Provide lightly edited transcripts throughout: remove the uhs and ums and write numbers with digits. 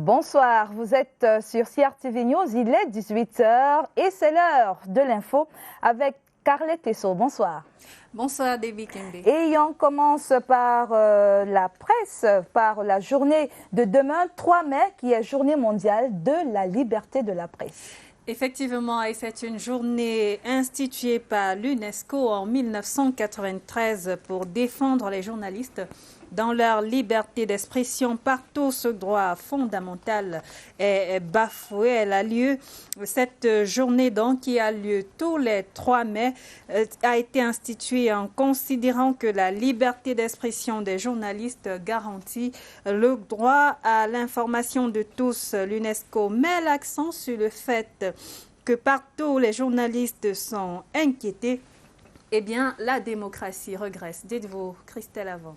Bonsoir, vous êtes sur CRTV News, il est 18h et c'est l'heure de l'info avec Carlette Tessot. Bonsoir. Bonsoir, David Kembe. Et on commence par la presse, par la journée de demain, 3 mai, qui est journée mondiale de la liberté de la presse. Effectivement, et c'est une journée instituée par l'UNESCO en 1993 pour défendre les journalistes dans leur liberté d'expression. Partout, ce droit fondamental est bafoué. Elle a lieu, cette journée donc, qui a lieu tous les 3 mai, a été instituée en considérant que la liberté d'expression des journalistes garantit le droit à l'information de tous. L'UNESCO met l'accent sur le fait que partout les journalistes sont inquiétés. Eh bien, la démocratie regresse. Dites-vous, Christelle Avon.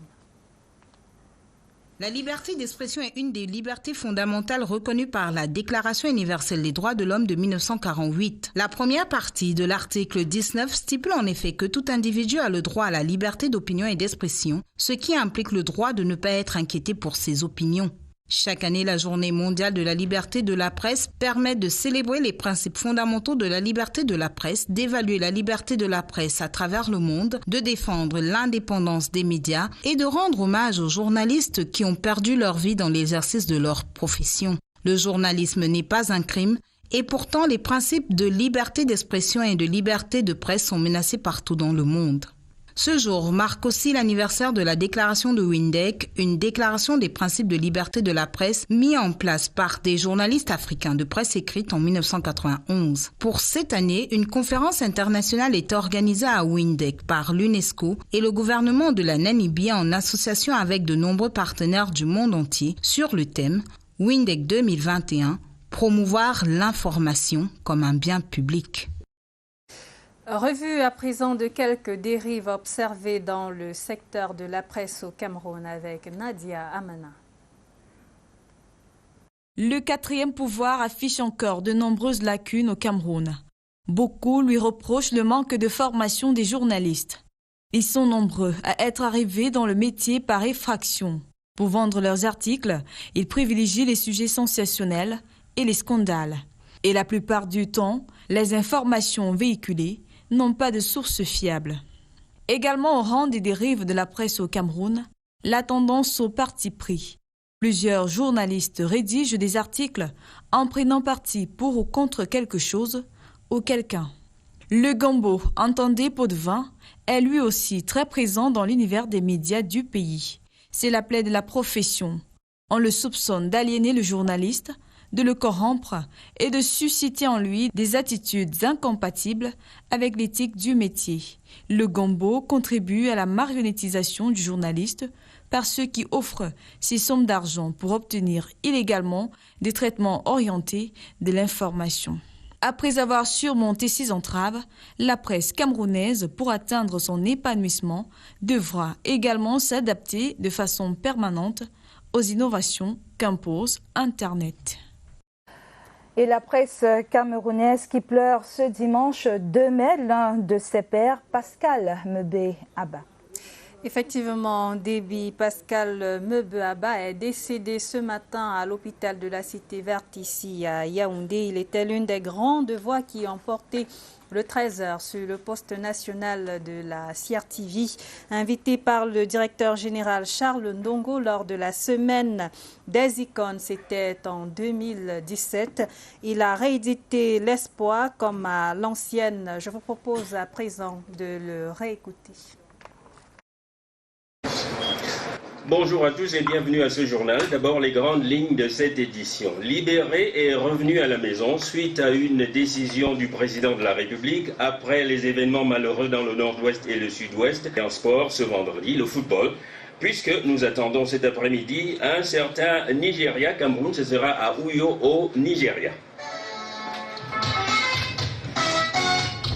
La liberté d'expression est une des libertés fondamentales reconnues par la Déclaration universelle des droits de l'homme de 1948. La première partie de l'article 19 stipule en effet que tout individu a le droit à la liberté d'opinion et d'expression, ce qui implique le droit de ne pas être inquiété pour ses opinions. Chaque année, la Journée mondiale de la liberté de la presse permet de célébrer les principes fondamentaux de la liberté de la presse, d'évaluer la liberté de la presse à travers le monde, de défendre l'indépendance des médias et de rendre hommage aux journalistes qui ont perdu leur vie dans l'exercice de leur profession. Le journalisme n'est pas un crime et pourtant les principes de liberté d'expression et de liberté de presse sont menacés partout dans le monde. Ce jour marque aussi l'anniversaire de la déclaration de Windhoek, une déclaration des principes de liberté de la presse mise en place par des journalistes africains de presse écrite en 1991. Pour cette année, une conférence internationale est organisée à Windhoek par l'UNESCO et le gouvernement de la Namibie en association avec de nombreux partenaires du monde entier sur le thème Windhoek 2021, promouvoir l'information comme un bien public. Revue à présent de quelques dérives observées dans le secteur de la presse au Cameroun avec Nadia Amana. Le quatrième pouvoir affiche encore de nombreuses lacunes au Cameroun. Beaucoup lui reprochent le manque de formation des journalistes. Ils sont nombreux à être arrivés dans le métier par effraction. Pour vendre leurs articles, ils privilégient les sujets sensationnels et les scandales. Et la plupart du temps, les informations véhiculées n'ont pas de source fiable. Également au rang des dérives de la presse au Cameroun, la tendance au parti pris. Plusieurs journalistes rédigent des articles en prenant parti pour ou contre quelque chose ou quelqu'un. Le gombo, entendez pot de vin, est lui aussi très présent dans l'univers des médias du pays. C'est la plaie de la profession. On le soupçonne d'aliéner le journaliste, de le corrompre et de susciter en lui des attitudes incompatibles avec l'éthique du métier. Le gombo contribue à la marionnettisation du journaliste par ceux qui offrent ces sommes d'argent pour obtenir illégalement des traitements orientés de l'information. Après avoir surmonté ces entraves, la presse camerounaise, pour atteindre son épanouissement, devra également s'adapter de façon permanente aux innovations qu'impose Internet. Et la presse camerounaise qui pleure ce dimanche 2 mai, l'un de ses pères, Pascal Mebe Abba. Effectivement, Déby Pascal Mebe Abba est décédé ce matin à l'hôpital de la Cité Verte ici à Yaoundé. Il était l'une des grandes voix qui ont porté le 13h sur le poste national de la CRTV, invité par le directeur général Charles Ndongo lors de la semaine des icônes, c'était en 2017. Il a réédité l'espoir comme à l'ancienne. Je vous propose à présent de le réécouter. Bonjour à tous et bienvenue à ce journal. D'abord, les grandes lignes de cette édition. Libéré et revenu à la maison suite à une décision du président de la République après les événements malheureux dans le nord-ouest et le sud-ouest. Et en sport, ce vendredi, le football, puisque nous attendons cet après-midi un certain Nigeria-Cameroun. Ce sera à Uyo au Nigeria.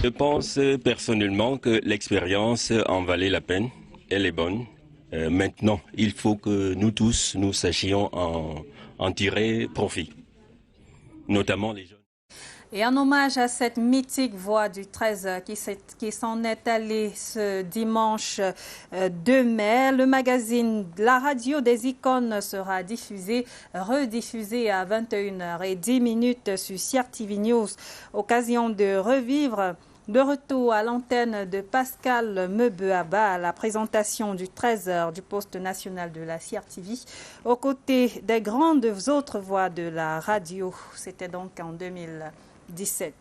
Je pense personnellement que l'expérience en valait la peine. Elle est bonne. Maintenant, il faut que nous tous, nous sachions en tirer profit, notamment les jeunes. Et en hommage à cette mythique voix du 13 qui s'en est allée ce dimanche 2 mai, le magazine La Radio des Icônes sera rediffusé à 21h10 sur CRTV News. Occasion de revivre de retour à l'antenne de Pascal Meubeaba à la présentation du 13h du poste national de la CRTV aux côtés des grandes autres voix de la radio. C'était donc en 2017.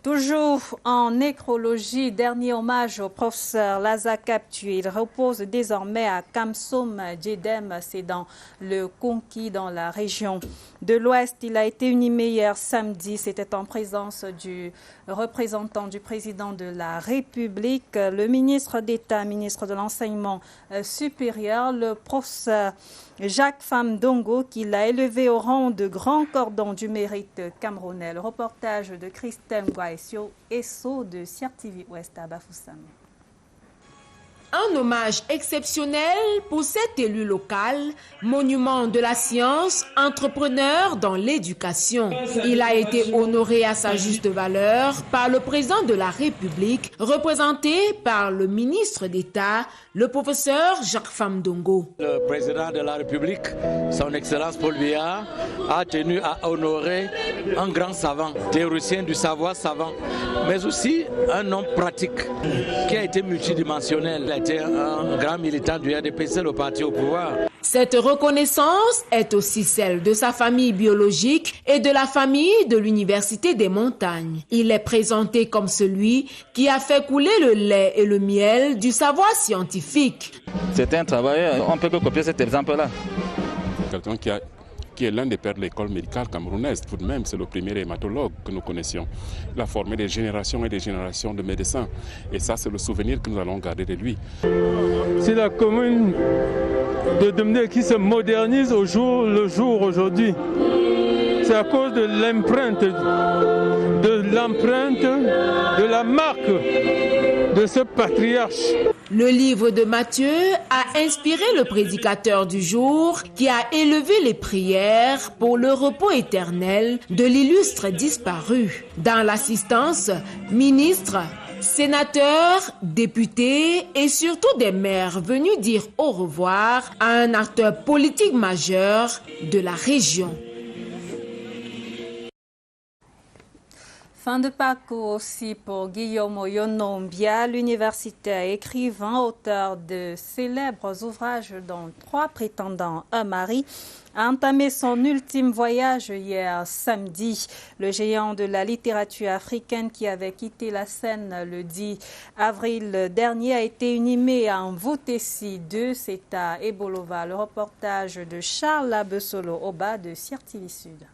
Toujours en nécrologie, dernier hommage au professeur Lazare Kaptu. Il repose désormais à Kamsom Djedem, c'est dans le Konki, dans la région de l'Ouest. Il a été inhumé hier samedi. C'était en présence du représentant du président de la République, le ministre d'État, ministre de l'Enseignement supérieur, le professeur Jacques Famdongo, qui l'a élevé au rang de grand cordon du mérite camerounais. Le reportage de Christine Guaïsio et de CRTV Ouest à Bafoussam. Un hommage exceptionnel pour cet élu local, monument de la science, entrepreneur dans l'éducation. Il a été honoré à sa juste valeur par le président de la République, représenté par le ministre d'État, le professeur Jacques Famdongo. Le président de la République, son Excellence Paul Biya, a tenu à honorer un grand savant, théoricien du savoir savant, mais aussi un homme pratique qui a été multidimensionnel. Il a été un grand militant du RDPC, le parti au pouvoir. Cette reconnaissance est aussi celle de sa famille biologique et de la famille de l'Université des Montagnes. Il est présenté comme celui qui a fait couler le lait et le miel du savoir scientifique. C'est un travail, on peut que copier cet exemple-là. Quelqu'un qui est l'un des pères de l'école médicale camerounaise, tout de même, c'est le premier hématologue que nous connaissions. Il a formé des générations et des générations de médecins. Et ça, c'est le souvenir que nous allons garder de lui. C'est la commune de Demdel qui se modernise le jour aujourd'hui. C'est à cause de l'empreinte, de la marque de ce patriarche. Le livre de Matthieu a inspiré le prédicateur du jour qui a élevé les prières pour le repos éternel de l'illustre disparu. Dans l'assistance, ministres, sénateurs, députés et surtout des maires venus dire au revoir à un acteur politique majeur de la région. Fin de parcours aussi pour Guillaume Oyono-Mbia, l'universitaire, écrivain, auteur de célèbres ouvrages dont 3 prétendants, un mari, a entamé son ultime voyage hier samedi. Le géant de la littérature africaine qui avait quitté la scène le 10 avril dernier a été inhumé en Voutessi 2, c'est à Ebolova. Le reportage de Charles Abesolo Oba de CRTV Sud.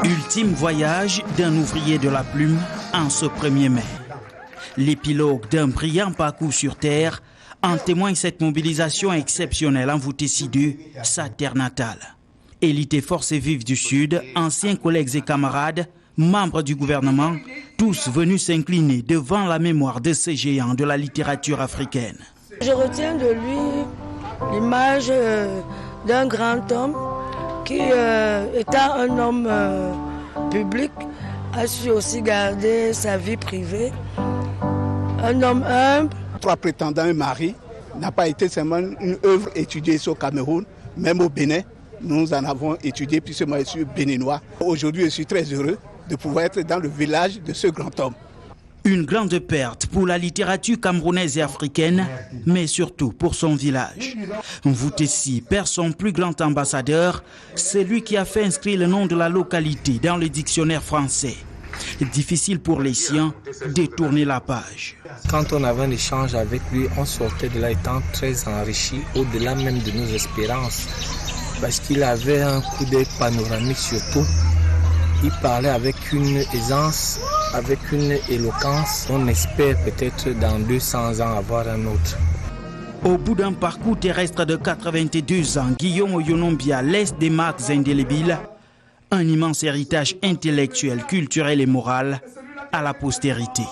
Ultime voyage d'un ouvrier de la plume en ce 1er mai. L'épilogue d'un brillant parcours sur terre en témoigne cette mobilisation exceptionnelle en Voutessi 2, sa terre natale. Élite et forces vives du Sud, anciens collègues et camarades, membres du gouvernement, tous venus s'incliner devant la mémoire de ces géants de la littérature africaine. Je retiens de lui l'image d'un grand homme qui, étant un homme public, a su aussi garder sa vie privée. Un homme humble. 3 prétendants, un mari, n'a pas été seulement une œuvre étudiée au Cameroun, même au Bénin. Nous en avons étudié puisque moi je suis béninois. Aujourd'hui, je suis très heureux de pouvoir être dans le village de ce grand homme. Une grande perte pour la littérature camerounaise et africaine, mais surtout pour son village. Voutessi perd son plus grand ambassadeur, c'est lui qui a fait inscrire le nom de la localité dans le dictionnaire français. Difficile pour les siens de tourner la page. Quand on avait un échange avec lui, on sortait de là étant très enrichi, au-delà même de nos espérances, parce qu'il avait un coup d'œil panoramique sur tout. Il parlait avec une aisance, avec une éloquence. On espère peut-être dans 200 ans avoir un autre. Au bout d'un parcours terrestre de 82 ans, Guillaume Oyono-Mbia laisse des marques indélébiles, un immense héritage intellectuel, culturel et moral à la postérité.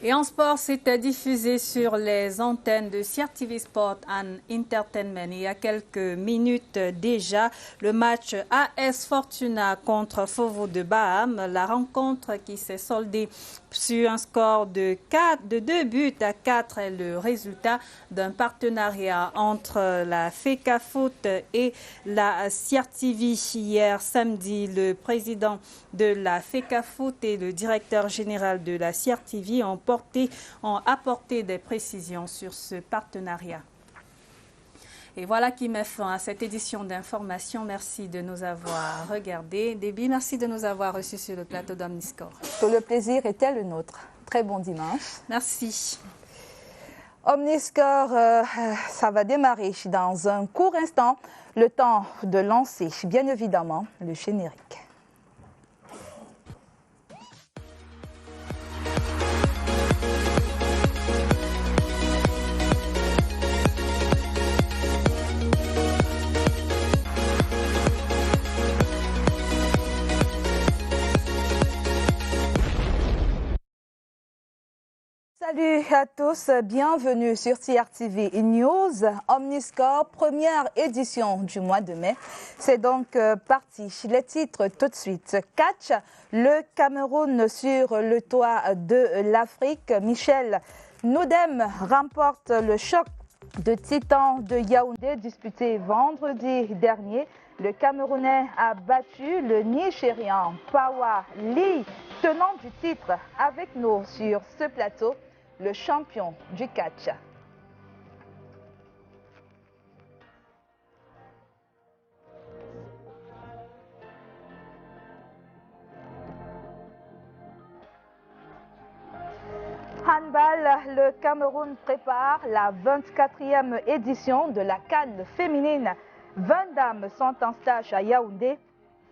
Et en sport, c'était diffusé sur les antennes de CRTV Sport and Entertainment. Il y a quelques minutes déjà, le match AS Fortuna contre Fovo de Baham. La rencontre qui s'est soldée sur un score de 2 buts à 4 est le résultat d'un partenariat entre la FECAFOOT et la CRTV. Hier samedi, le président de la FECAFOOT et le directeur général de la CRTV ont apporté des précisions sur ce partenariat. Et voilà qui met fin à cette édition d'information. Merci de nous avoir regardés. Déby, merci de nous avoir reçus sur le plateau d'Omniscore. Tout le plaisir était le nôtre. Très bon dimanche. Merci. Omniscore, ça va démarrer dans un court instant. Le temps de lancer, bien évidemment, le générique. Salut à tous, bienvenue sur CRTV News, Omniscore, première édition du mois de mai. C'est donc parti. Les titres tout de suite. Catch, le Cameroun sur le toit de l'Afrique. Michel Noudem remporte le choc de Titan de Yaoundé disputé vendredi dernier. Le Camerounais a battu le Nigérian Pawa Lee, tenant du titre, avec nous sur ce plateau. Le champion du catch. Handball, le Cameroun prépare la 24e édition de la CAN féminine. 20 dames sont en stage à Yaoundé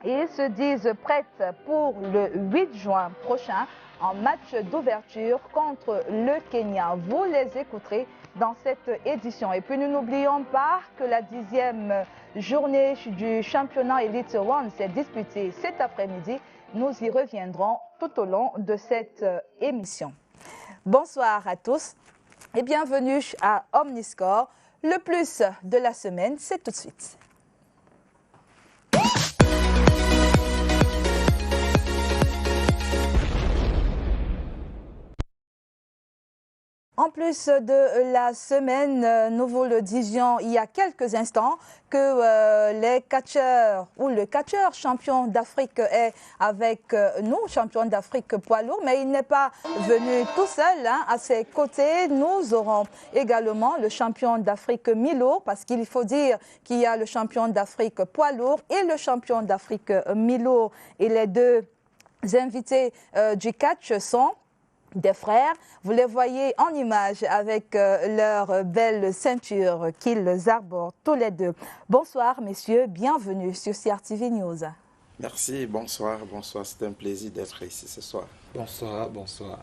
et se disent prêtes pour le 8 juin prochain en match d'ouverture contre le Kenya. Vous les écouterez dans cette édition. Et puis nous n'oublions pas que la 10e journée du championnat Elite One s'est disputée cet après-midi. Nous y reviendrons tout au long de cette émission. Bonsoir à tous et bienvenue à Omniscore. Le plus de la semaine, c'est tout de suite. En plus de la semaine, nous vous le disions il y a quelques instants que les catcheurs ou le catcheur champion d'Afrique est avec nous, champion d'Afrique poids lourd, mais il n'est pas venu tout seul. À ses côtés, nous aurons également le champion d'Afrique mi-lourd, parce qu'il faut dire qu'il y a le champion d'Afrique poids lourd et le champion d'Afrique mi-lourd. Et les deux invités du catch sont des frères. Vous les voyez en image avec leur belle ceinture qu'ils arborent tous les deux. Bonsoir messieurs, bienvenue sur CRTV News. Merci, bonsoir, bonsoir. C'est un plaisir d'être ici ce soir. Bonsoir, bonsoir.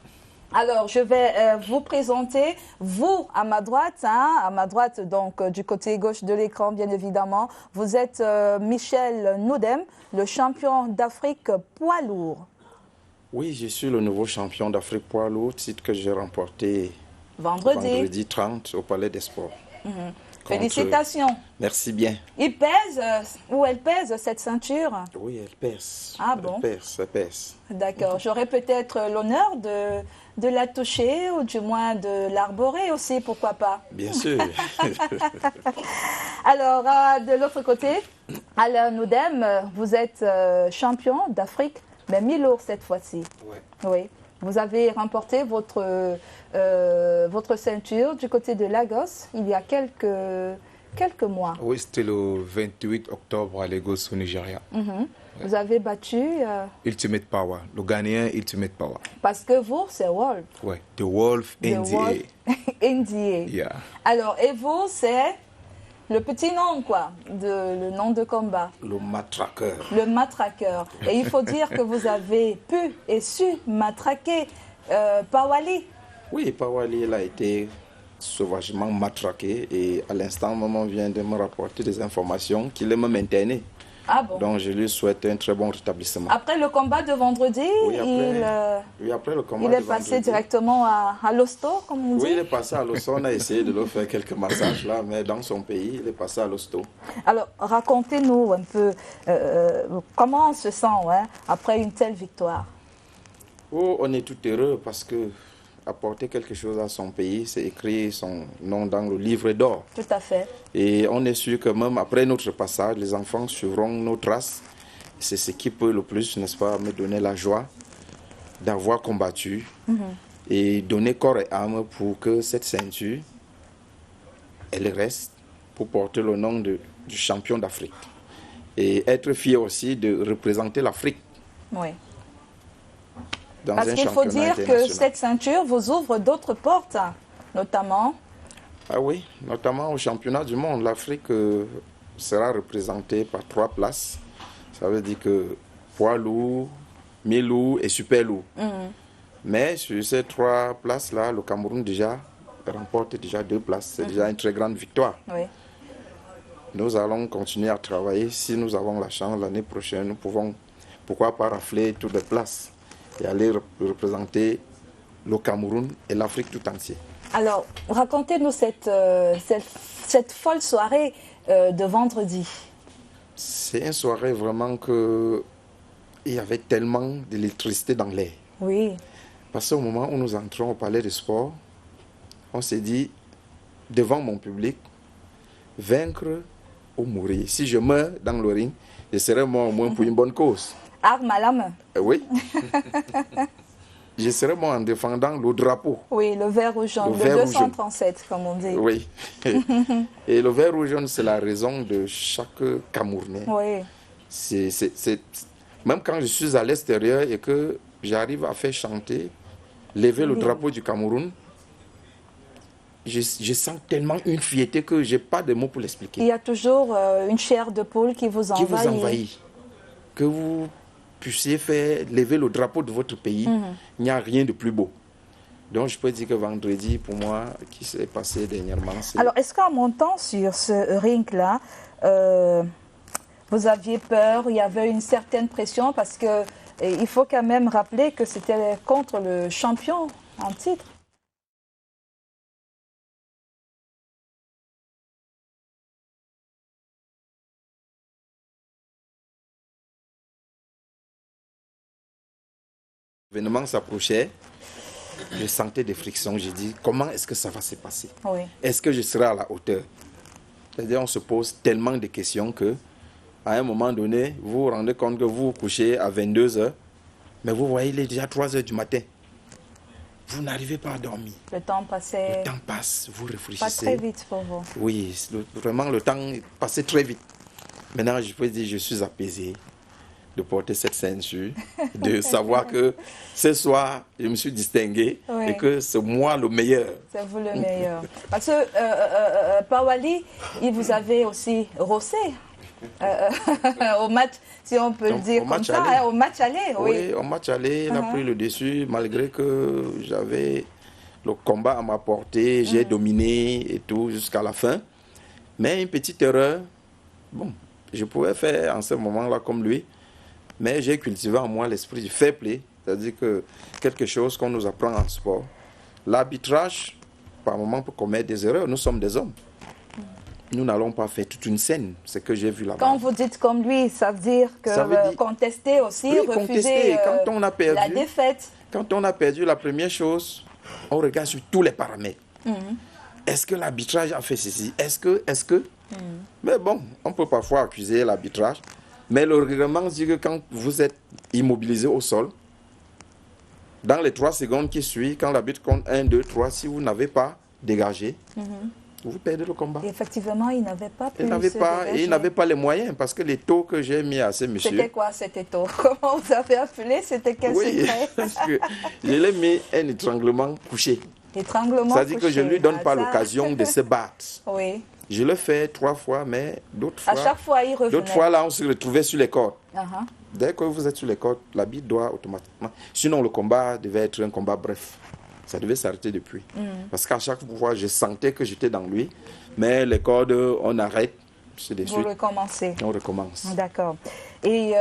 Alors, je vais vous présenter, vous, à ma droite, donc du côté gauche de l'écran, bien évidemment. Vous êtes Michel Noudem, le champion d'Afrique poids lourd. Oui, je suis le nouveau champion d'Afrique poids lourd, titre que j'ai remporté vendredi 30 au Palais des Sports. Félicitations. Merci bien. Il pèse, ou elle pèse cette ceinture? Oui, elle pèse. Ah bon? Elle pèse. D'accord. J'aurais peut-être l'honneur de la toucher ou du moins de l'arborer aussi, pourquoi pas? Bien sûr. Alors, de l'autre côté, Alain Noudem, vous êtes champion d'Afrique, mais mi-lourd cette fois-ci. Oui. Vous avez remporté votre ceinture du côté de Lagos il y a quelques mois. Oui, c'était le 28 octobre à Lagos, au Nigeria. Vous avez battu... Ultimate Power, le Ghanéen Ultimate Power. Parce que vous, c'est Wolf. Oui, The Wolf NDA. NDA. Yeah. Alors, et vous, c'est... Le petit nom, quoi, le nom de combat. Le matraqueur. Le matraqueur. Et il faut dire que vous avez pu et su matraquer Pawali. Oui, Pawali, il a été sauvagement matraqué et à l'instant, maman vient de me rapporter des informations qu'il est même interné. Ah bon? Donc je lui souhaite un très bon rétablissement. Après le combat de vendredi, après le combat il est passé directement à l'hosto, comme on dit? Oui, il est passé à l'hosto. On a essayé de lui faire quelques massages là, mais dans son pays, il est passé à l'hosto. Alors, racontez-nous un peu comment on se sent après une telle victoire. Oh, on est tout heureux parce que apporter quelque chose à son pays, c'est écrire son nom dans le livre d'or. Tout à fait. Et on est sûr que même après notre passage, les enfants suivront nos traces. C'est ce qui peut le plus, n'est-ce pas, me donner la joie d'avoir combattu et donner corps et âme pour que cette ceinture, elle reste pour porter le nom du champion d'Afrique. Et être fier aussi de représenter l'Afrique. Oui. Parce qu'il faut dire que cette ceinture vous ouvre d'autres portes, notamment... Ah oui, notamment au championnat du monde. L'Afrique sera représentée par 3 places. Ça veut dire que poids lourd, mi-lourd et super lourd. Mais sur ces 3 places-là, le Cameroun déjà remporte déjà 2 places. C'est déjà une très grande victoire. Oui. Nous allons continuer à travailler. Si nous avons la chance, l'année prochaine, nous pouvons, pourquoi pas, rafler toutes les places et aller représenter le Cameroun et l'Afrique tout entière. Alors, racontez-nous cette folle soirée de vendredi. C'est une soirée vraiment que il y avait tellement d'électricité dans l'air. Oui. Parce qu'au moment où nous entrons au palais de sport, on s'est dit, devant mon public, vaincre ou mourir. Si je meurs dans le ring, je serai mort au moins pour une bonne cause. Arme à la main. Oui. Je serai mort en défendant le drapeau. Oui, le vert rouge jaune, le 237, comme on dit. Oui. Et le vert rouge jaune, c'est la raison de chaque Camerounais. Oui. Même quand je suis à l'extérieur et que j'arrive à faire chanter, lever le drapeau du Cameroun, je sens tellement une fierté que je n'ai pas de mots pour l'expliquer. Il y a toujours une chair de poule qui vous envahit. Qui vous envahit. Que vous puissiez faire lever le drapeau de votre pays, il n'y a rien de plus beau. Donc je peux dire que vendredi, pour moi, qui s'est passé dernièrement... Alors, est-ce qu'en montant sur ce ring-là, vous aviez peur, il y avait une certaine pression? Parce qu'il faut quand même rappeler que c'était contre le champion en titre. L'événement s'approchait, je sentais des frictions. J'ai dit, comment est-ce que ça va se passer? Oui. Est-ce que je serai à la hauteur? C'est-à-dire, on se pose tellement de questions que, à un moment donné, vous vous rendez compte que vous vous couchez à 22 h, mais vous voyez, il est déjà 3 h du matin. Vous n'arrivez pas à dormir. Le temps passait... Le temps passe, vous réfléchissez. Pas très vite pour vous. Oui, vraiment, le temps passait très vite. Maintenant, je peux dire, je suis apaisé de porter cette ceinture, de savoir que ce soir, je me suis distingué et que c'est moi le meilleur. C'est vous le meilleur. Parce que Pawali, il vous avait aussi rossé au match, si on peut le dire comme ça, au match aller. Oui, au match aller, il a pris le dessus, malgré que j'avais le combat à ma portée, j'ai dominé et tout jusqu'à la fin. Mais une petite erreur, bon, je pouvais faire en ce moment-là comme lui, mais j'ai cultivé en moi l'esprit du fair play, c'est-à-dire que quelque chose qu'on nous apprend en sport. L'arbitrage, par moment, peut commettre des erreurs. Nous sommes des hommes. Nous n'allons pas faire toute une scène, c'est ce que j'ai vu là-bas. Quand vous dites comme lui, ça veut dire que contester aussi, oui, refuser contester. Quand on a perdu, la défaite. Quand on a perdu, la première chose, on regarde sur tous les paramètres. Est-ce que l'arbitrage a fait ceci? Est-ce que Mais bon, on peut parfois accuser l'arbitrage. Mais le règlement dit que quand vous êtes immobilisé au sol, dans les 3 secondes qui suivent, quand l'arbitre compte 1, 2, 3, si vous n'avez pas dégagé, vous perdez le combat. Et effectivement, il n'avait pas pu il n'avait pas les moyens, parce que les taux que j'ai mis à ces messieurs... C'était quoi cet taux? Comment vous avez appelé? C'était quel secret? Parce que je l'ai mis un étranglement couché. Étranglement couché. C'est-à-dire que je ne lui donne pas l'occasion de se battre. Oui. Je le fais 3 fois, mais d'autres fois... À chaque fois, il revenait. D'autres fois, là, on se retrouvait sur les cordes. Dès que vous êtes sur les cordes, l'arbitre doit automatiquement... Sinon, le combat devait être un combat bref. Ça devait s'arrêter depuis. Parce qu'à chaque fois, je sentais que j'étais dans lui. Mais les cordes, on arrête. C'est des Vous suites. recommencez. On recommence. D'accord. Et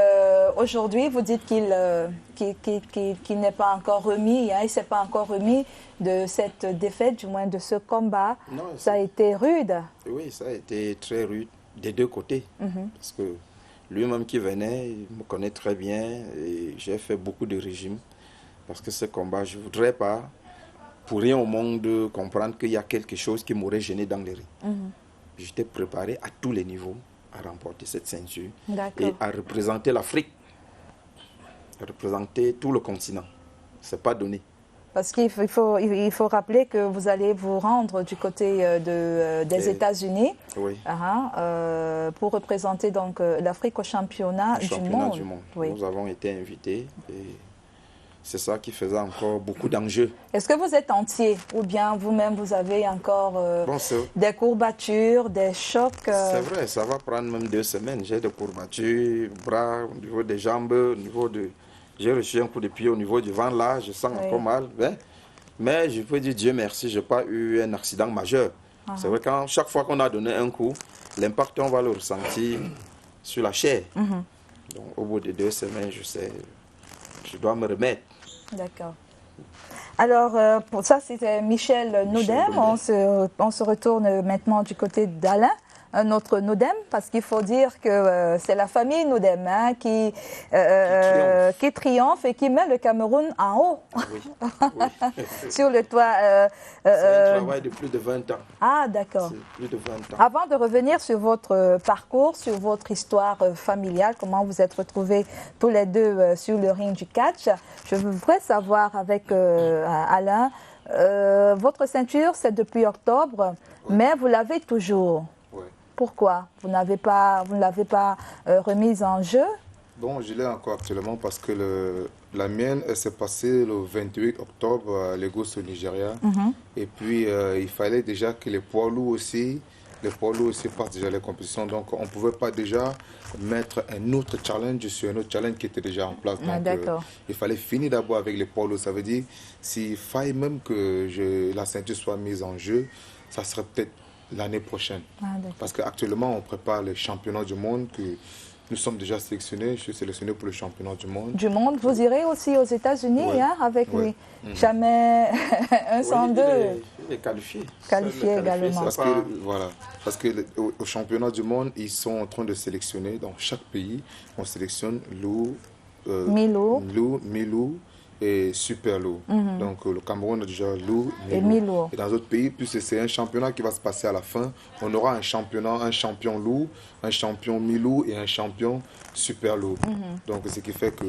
aujourd'hui, vous dites qu'il n'est pas encore remis, hein, il ne s'est pas encore remis de cette défaite, du moins de ce combat. Non, ça a été rude. Oui, ça a été très rude des deux côtés. Parce que lui-même qui venait, il me connaît très bien et j'ai fait beaucoup de régimes. Parce que ce combat, je ne voudrais pas, pour rien au monde, comprendre qu'il y a quelque chose qui m'aurait gêné dans les rings. J'étais préparé à tous les niveaux à remporter cette ceinture et à représenter l'Afrique, à représenter tout le continent. Ce n'est pas donné. Parce qu'il faut rappeler que vous allez vous rendre du côté des États-Unis pour représenter donc l'Afrique au championnat du monde. Oui. Nous avons été invités et c'est ça qui faisait encore beaucoup d'enjeux. Est-ce que vous êtes entier ou bien vous-même vous avez encore des courbatures, des chocs C'est vrai, ça va prendre même 2 semaines. J'ai des courbatures, bras, au niveau des jambes, au niveau de... J'ai reçu un coup de pied au niveau du ventre là, je sens encore mal. Mais je peux dire Dieu merci, je n'ai pas eu un accident majeur. C'est vrai que chaque fois qu'on a donné un coup, l'impact on va le ressentir sur la chair. Donc au bout de 2 semaines, je sais, je dois me remettre. D'accord. Alors, pour ça, c'était Michel Noudem. On se retourne maintenant du côté d'Alain, un autre Noudem, parce qu'il faut dire que c'est la famille Noudem qui triomphe et qui met le Cameroun en haut. Sur le toit. C'est un travail de plus de 20 ans. Ah, d'accord. Plus de 20 ans. Avant de revenir sur votre parcours, sur votre histoire familiale, comment vous êtes retrouvés tous les deux sur le ring du catch, je voudrais savoir avec Alain, votre ceinture, c'est depuis octobre, mais vous l'avez toujours. Pourquoi vous ne l'avez pas remise en jeu? Bon, je l'ai encore actuellement parce que la mienne, elle s'est passée le 28 octobre à Lagos au Nigeria. Et puis, il fallait déjà que les poids lourds aussi passent déjà les compétitions. Donc, on ne pouvait pas déjà mettre un autre challenge sur un autre challenge qui était déjà en place. Donc, il fallait finir d'abord avec les poids lourds. Ça veut dire, s'il faille même que la ceinture soit mise en jeu, ça serait peut-être l'année prochaine. Parce qu'actuellement, on prépare les championnats du monde que nous sommes déjà sélectionnés. Je suis sélectionné pour le championnat du monde. Du monde, vous irez aussi aux États-Unis avec lui. Jamais un 102. Il est qualifié. Qualifié également. Parce que au championnat du monde, ils sont en train de sélectionner dans chaque pays. On sélectionne lourd, mi-lourd et super lourd. Donc le Cameroun a déjà lourd et mi-lourd. Et dans d'autres pays, puis c'est un championnat qui va se passer à la fin. On aura un champion lourd, un champion mi-lourd et un champion super lourd. Donc ce qui fait que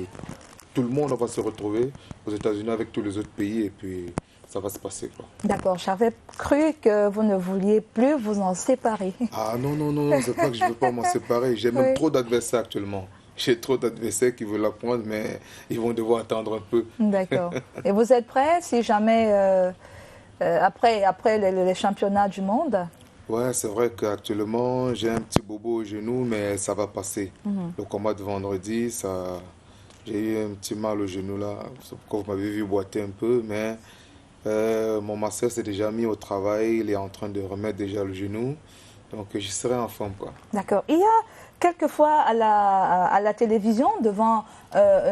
tout le monde va se retrouver aux États-Unis avec tous les autres pays et puis ça va se passer. D'accord, j'avais cru que vous ne vouliez plus vous en séparer. Ah non, c'est pas que je ne veux pas m'en séparer. J'ai même trop d'adversaires actuellement. J'ai trop d'adversaires qui veulent la prendre, mais ils vont devoir attendre un peu. D'accord. Et vous êtes prêts si jamais, après les championnats du monde? Ouais, c'est vrai qu'actuellement, j'ai un petit bobo au genou, mais ça va passer. Le combat de vendredi, j'ai eu un petit mal au genou là. C'est pourquoi vous m'avez vu boiter un peu, mais mon masseur s'est déjà mis au travail. Il est en train de remettre déjà le genou. Donc, je serai en forme, quoi. D'accord. Il y a quelquefois à la télévision, devant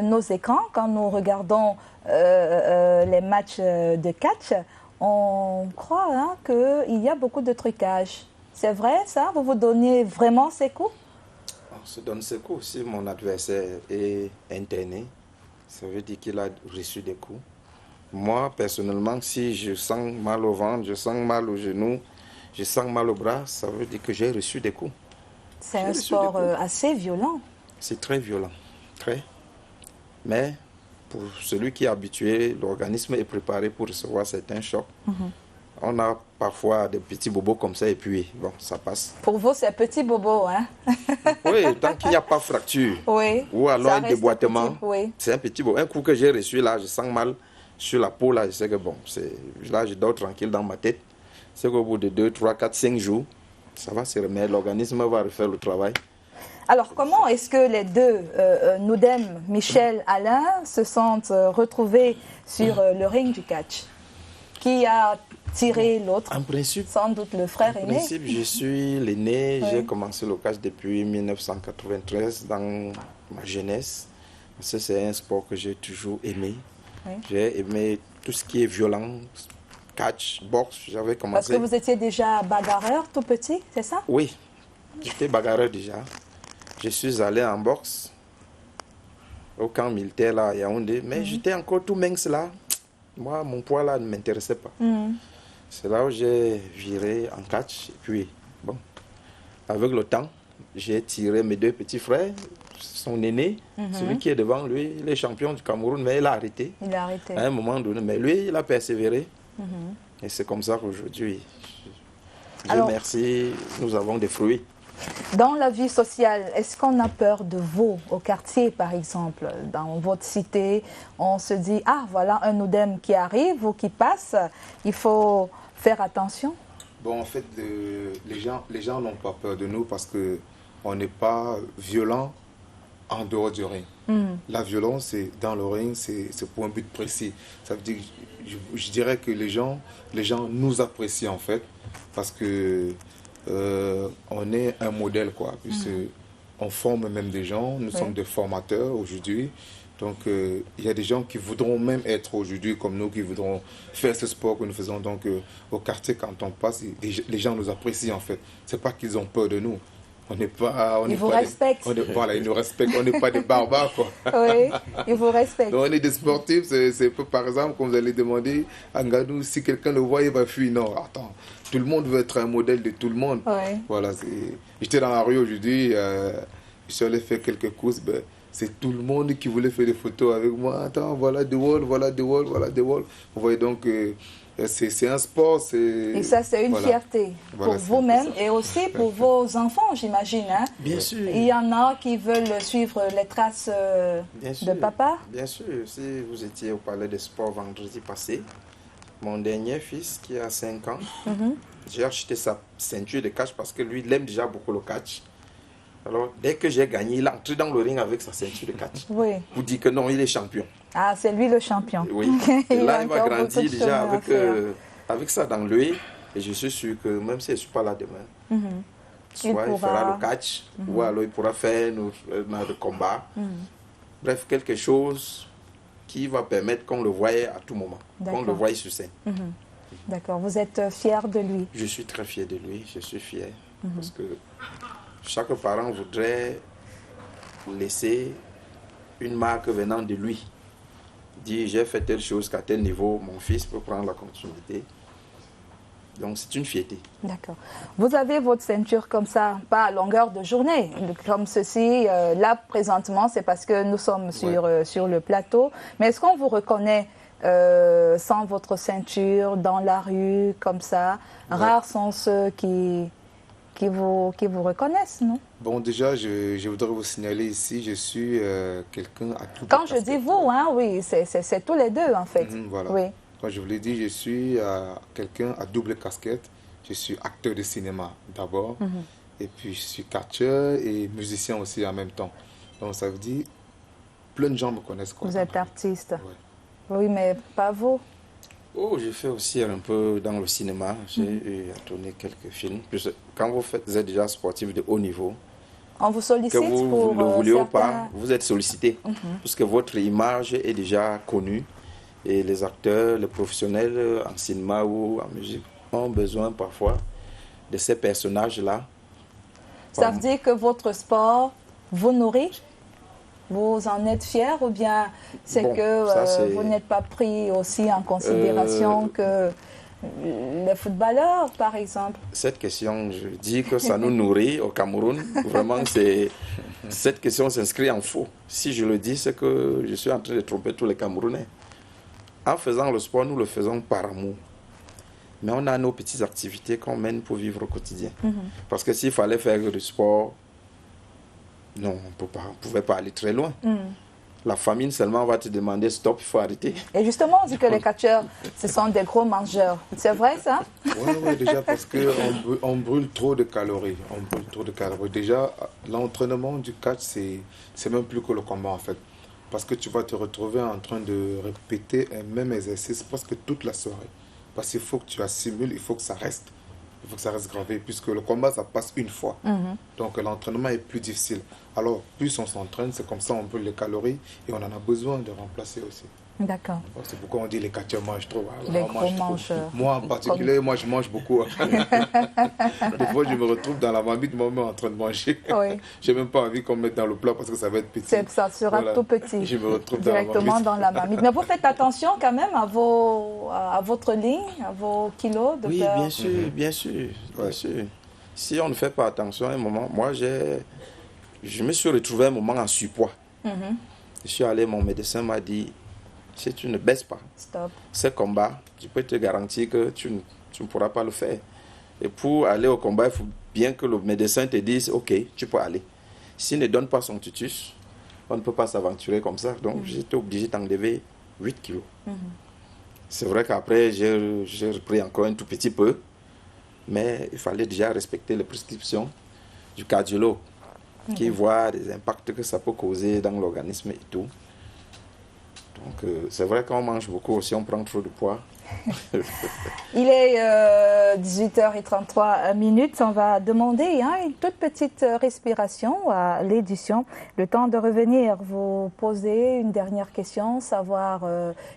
nos écrans, quand nous regardons les matchs de catch, on croit qu'il y a beaucoup de trucage. C'est vrai, ça? Vous vous donnez vraiment ces coups? On se donne ses coups. Si mon adversaire est interné, ça veut dire qu'il a reçu des coups. Moi, personnellement, si je sens mal au ventre, je sens mal au genou, je sens mal au bras, ça veut dire que j'ai reçu des coups. C'est un sport assez violent. C'est très violent, très. Mais pour celui qui est habitué, l'organisme est préparé pour recevoir certains chocs. On a parfois des petits bobos comme ça et puis, bon, ça passe. Pour vous, c'est petit bobo, hein? Oui, tant qu'il n'y a pas fracture ou alors un déboîtement, c'est un petit bobo. Un coup que j'ai reçu là, je sens mal sur la peau, là, je sais que bon, là, je dors tranquille dans ma tête. C'est qu'au bout de 2, 3, 4, 5 jours, ça va se remettre, l'organisme va refaire le travail. Alors, comment est-ce que les deux, Noudem, Michel, Alain, se sont retrouvés sur le ring du catch? Qui a tirer l'autre? En principe. Sans doute le frère aîné. En principe, je suis l'aîné. Oui. J'ai commencé le catch depuis 1993 dans ma jeunesse. C'est un sport que j'ai toujours aimé. Oui. J'ai aimé tout ce qui est violent, catch, boxe. J'avais commencé. Parce que vous étiez déjà bagarreur tout petit, c'est ça? Oui, j'étais bagarreur déjà. Je suis allé en boxe au camp militaire là, à Yaoundé, mais j'étais encore tout mince là. Moi, mon poids là ne m'intéressait pas. C'est là où j'ai viré en catch. Et puis, bon, avec le temps, j'ai tiré mes deux petits frères, son aîné, celui qui est devant lui, il est champion du Cameroun, mais il a arrêté. Il a arrêté. À un moment donné, mais lui, il a persévéré. Et c'est comme ça qu'aujourd'hui, Dieu merci, nous avons des fruits. Dans la vie sociale, est-ce qu'on a peur de vous, au quartier par exemple, dans votre cité? On se dit, ah voilà un Oudem qui arrive ou qui passe, il faut faire attention? Bon, en fait, les gens n'ont pas peur de nous parce qu'on n'est pas violent en dehors du ring. La violence, c'est dans le ring, c'est pour un but précis. Ça veut dire, je dirais que les gens nous apprécient en fait parce que on est un modèle, quoi. On forme même des gens, nous sommes des formateurs aujourd'hui. Donc, il y a des gens qui voudront même être aujourd'hui comme nous, qui voudront faire ce sport que nous faisons. Donc, au quartier, quand on passe, les gens nous apprécient en fait. C'est pas qu'ils ont peur de nous. On n'est pas. Ils vous respectent. Voilà, ils nous respectent. On n'est pas des barbares, quoi. Oui, ils vous respectent. Donc, on est des sportifs. C'est par exemple, quand vous allez demander à Ngadou, si quelqu'un le voit, il va fuir. Non, attends. Tout le monde veut être un modèle de tout le monde. Oui. Voilà. J'étais dans la rue aujourd'hui. Je suis allé faire quelques courses. Ben, c'est tout le monde qui voulait faire des photos avec moi. Attends, voilà The Wall, voilà The Wall, voilà The Wall. Vous voyez donc. C'est un sport. Et ça, c'est une fierté pour vous-même et aussi pour vos enfants, j'imagine. Hein? Bien sûr. Il y en a qui veulent suivre les traces de papa? Bien sûr. Si vous étiez au Palais des Sports vendredi passé, mon dernier fils qui a 5 ans, j'ai acheté sa ceinture de catch parce que lui, il aime déjà beaucoup le catch. Alors, dès que j'ai gagné, il est entré dans le ring avec sa ceinture de catch. Oui. Pour dire que non, il est champion. Ah, c'est lui le champion. Oui. Et là, il va grandir déjà avec ça dans lui. Et je suis sûr que même si je ne suis pas là demain, soit il fera le catch, ou alors il pourra faire notre combat. Bref, quelque chose qui va permettre qu'on le voie à tout moment, qu'on le voie sur scène. D'accord. Vous êtes fier de lui? Je suis très fier de lui. Je suis fier. Parce que chaque parent voudrait laisser une marque venant de lui. Dire, j'ai fait telle chose qu'à tel niveau, mon fils peut prendre la continuité. Donc, c'est une fierté. D'accord. Vous avez votre ceinture comme ça, pas à longueur de journée, comme ceci. Là, présentement, c'est parce que nous sommes sur le plateau. Mais est-ce qu'on vous reconnaît sans votre ceinture, dans la rue, comme ça? Rares sont ceux qui vous reconnaissent, non? Bon, déjà, je voudrais vous signaler ici, je suis quelqu'un à double Quand je dis vous, hein, oui, c'est tous les deux, en fait. Voilà. Oui. Quand je vous l'ai dit, je suis quelqu'un à double casquette. Je suis acteur de cinéma d'abord, et puis je suis catcheur et musicien aussi en même temps. Donc, ça veut dire, plein de gens me connaissent. Quoi, vous êtes artiste. Oui, mais pas vous. Oh, j'ai fait aussi un peu dans le cinéma. J'ai eu à tourner quelques films. Quand vous êtes déjà sportif de haut niveau, on vous sollicite que vous le vouliez ou pas, vous êtes sollicité. Parce que votre image est déjà connue. Et les acteurs, les professionnels en cinéma ou en musique ont besoin parfois de ces personnages-là. Ça veut dire que votre sport vous nourrit? Vous en êtes fier ou bien c'est que vous n'êtes pas pris aussi en considération que les footballeurs, par exemple? Cette question, je dis que ça nous nourrit au Cameroun. Vraiment, cette question s'inscrit en faux. Si je le dis, c'est que je suis en train de tromper tous les Camerounais. En faisant le sport, nous le faisons par amour. Mais on a nos petites activités qu'on mène pour vivre au quotidien. Parce que s'il fallait faire du sport, non, on ne pouvait pas aller très loin. La famine seulement va te demander stop, il faut arrêter. Et justement, on dit que les catcheurs, ce sont des gros mangeurs. C'est vrai ça? Oui, déjà parce qu'on brûle trop de calories. On brûle trop de calories. Déjà, l'entraînement du catch, c'est même plus que le combat en fait. Parce que tu vas te retrouver en train de répéter un même exercice presque toute la soirée. Parce qu'il faut que tu assimiles, il faut que ça reste. Il faut que ça reste gravé, puisque le combat, ça passe une fois. Donc l'entraînement est plus difficile. Alors, plus on s'entraîne, c'est comme ça on brûle les calories et on en a besoin de remplacer aussi. D'accord. C'est pourquoi on dit les catcheurs mangent trop. Les gros mangeurs. Moi en particulier, moi je mange beaucoup. Des fois, je me retrouve dans la marmite moi-même en train de manger. Oui. Je n'ai même pas envie qu'on me mette dans le plat parce que ça va être petit. Ça sera tout petit. Je me retrouve directement dans la marmite. Mais vous faites attention quand même à votre ligne, à vos kilos de Oui, bien sûr, bien sûr, bien sûr. Si on ne fait pas attention à un moment, moi je me suis retrouvé un moment en surpoids. Je suis allé, mon médecin m'a dit, si tu ne baisses pas ce combat, je peux te garantir que tu ne pourras pas le faire. Et pour aller au combat, il faut bien que le médecin te dise, ok, tu peux aller. S'il ne donne pas son tutus, on ne peut pas s'aventurer comme ça. Donc j'étais obligé d'enlever 8 kilos. C'est vrai qu'après, j'ai repris encore un tout petit peu, mais il fallait déjà respecter les prescriptions du cardiologue qui voit les impacts que ça peut causer dans l'organisme et tout. Donc, c'est vrai qu'on mange beaucoup aussi, on prend trop de poids. Il est 18h33. On va demander une toute petite respiration à l'édition. Le temps de revenir, vous poser une dernière question, savoir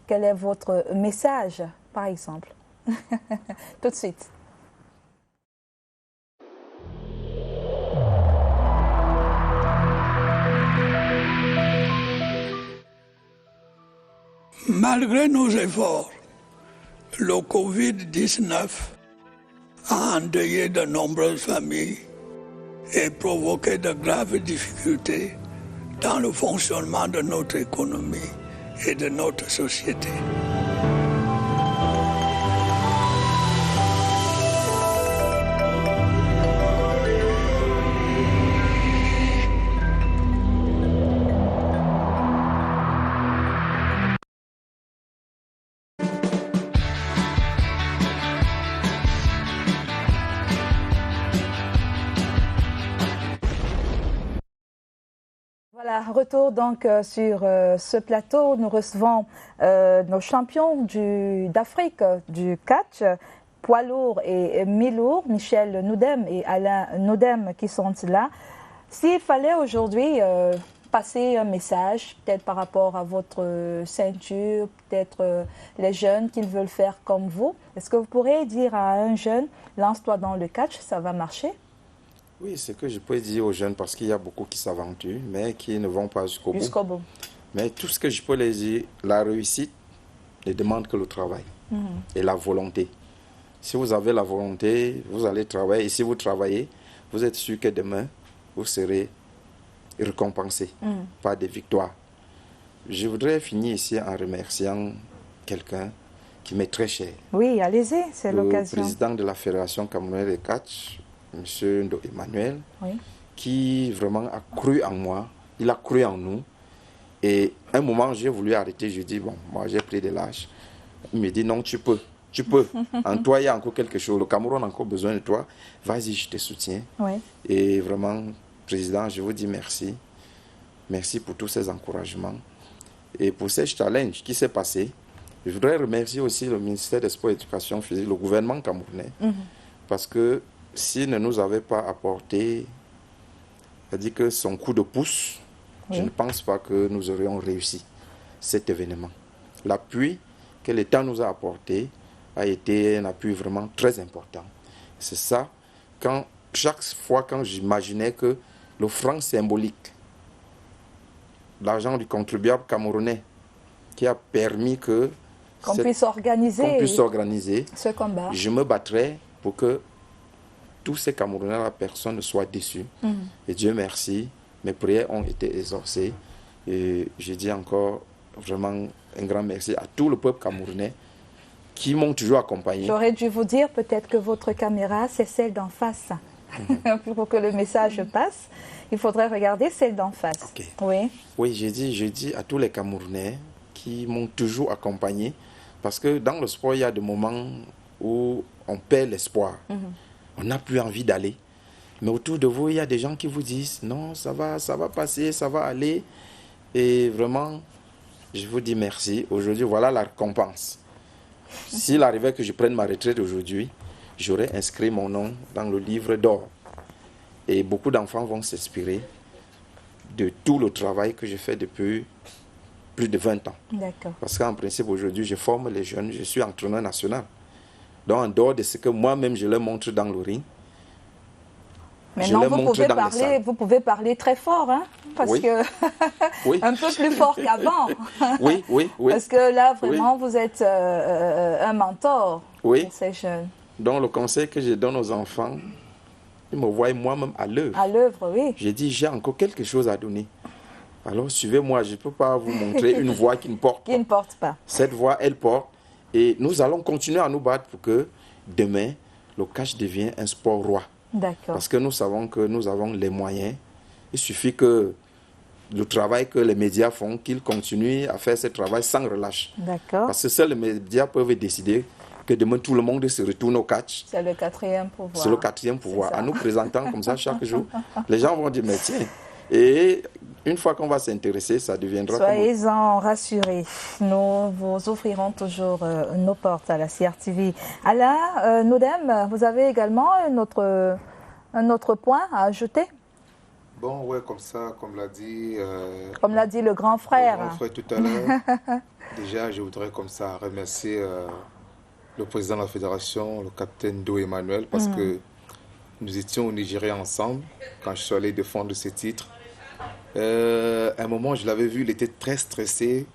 quel est votre message, par exemple. Tout de suite. Malgré nos efforts, le Covid-19 a endeuillé de nombreuses familles et provoqué de graves difficultés dans le fonctionnement de notre économie et de notre société. Voilà, retour donc sur ce plateau. Nous recevons nos champions d'Afrique du catch, poids lourd et mi-lourd, Michel Noudem et Alain Noudem qui sont là. S'il fallait aujourd'hui passer un message, peut-être par rapport à votre ceinture, peut-être les jeunes qui veulent faire comme vous, est-ce que vous pourriez dire à un jeune, lance-toi dans le catch, ça va marcher? Oui, c'est que je peux dire aux jeunes, parce qu'il y a beaucoup qui s'aventurent, mais qui ne vont pas jusqu'au bout. Mais tout ce que je peux les dire, la réussite ne demande que le travail et la volonté. Si vous avez la volonté, vous allez travailler. Et si vous travaillez, vous êtes sûr que demain, vous serez récompensé par des victoires. Je voudrais finir ici en remerciant quelqu'un qui m'est très cher. Oui, allez-y, c'est l'occasion. Le président de la Fédération camerounaise de catch, M. Ndo Emmanuel, qui vraiment a cru en moi, il a cru en nous. Et un moment, j'ai voulu arrêter, je dis, bon, moi j'ai pris de l'âge. Il me dit, non, tu peux. En toi, il y a encore quelque chose. Le Cameroun a encore besoin de toi. Vas-y, je te soutiens. Et vraiment, président, je vous dis merci. Merci pour tous ces encouragements. Et pour ces challenges qui s'est passé, je voudrais remercier aussi le ministère des Sports et de l'Éducation physique, le gouvernement camerounais, parce que s'il ne nous avait pas apporté, c'est-à-dire que son coup de pouce, je ne pense pas que nous aurions réussi cet événement. L'appui que l'État nous a apporté a été un appui vraiment très important. C'est ça, chaque fois quand j'imaginais que le franc symbolique, l'argent du contribuable camerounais, qui a permis qu'on puisse organiser ce combat, je me battrais pour que tous ces Camerounais, la personne ne soit déçue. Et Dieu merci, mes prières ont été exaucées. Et je dis encore vraiment un grand merci à tout le peuple camerounais qui m'ont toujours accompagné. J'aurais dû vous dire peut-être que votre caméra, c'est celle d'en face. Pour que le message passe, il faudrait regarder celle d'en face. Oui, je dis à tous les Camerounais qui m'ont toujours accompagné, parce que dans le sport, il y a des moments où on perd l'espoir. On n'a plus envie d'aller. Mais autour de vous, il y a des gens qui vous disent, non, ça va passer, ça va aller. Et vraiment, je vous dis merci. Aujourd'hui, voilà la récompense. S'il arrivait que je prenne ma retraite aujourd'hui, j'aurais inscrit mon nom dans le livre d'or. Et beaucoup d'enfants vont s'inspirer de tout le travail que je fais depuis plus de 20 ans. D'accord. Parce qu'en principe, aujourd'hui, je forme les jeunes, je suis entraîneur national. Donc, en dehors de ce que moi-même, je leur montre dans le ring, maintenant, vous pouvez parler très fort, hein, parce oui. que oui. un peu plus fort qu'avant. Oui. Parce que là, vraiment, vous êtes un mentor pour ces jeunes. Donc, le conseil que je donne aux enfants, ils me voient moi-même à l'œuvre. À l'œuvre, oui. J'ai dit, j'ai encore quelque chose à donner. Alors, suivez-moi, je ne peux pas vous montrer une voix qui ne porte pas. Qui ne porte pas. Cette voix, elle porte. Et nous allons continuer à nous battre pour que demain, le catch devienne un sport roi. D'accord. Parce que nous savons que nous avons les moyens. Il suffit que le travail que les médias font, qu'ils continuent à faire ce travail sans relâche. D'accord. Parce que seuls les médias peuvent décider que demain tout le monde se retourne au catch. C'est le 4e pouvoir. C'est le 4e pouvoir. En nous présentant comme ça chaque jour, les gens vont dire, mais tiens. Et une fois qu'on va s'intéresser, ça deviendra Soyez-en rassurés. Nous vous offrirons toujours nos portes à la CRTV. Alain, Nodem, vous avez également un autre point à ajouter? Bon, ouais, comme ça, comme l'a dit... comme l'a dit le grand frère. Le grand frère tout à l'heure. Déjà, je voudrais comme ça remercier le président de la fédération, le capitaine Do Emmanuel, parce que nous étions au Nigeria ensemble quand je suis allé défendre ce titre. À un moment, je l'avais vu, il était très stressé.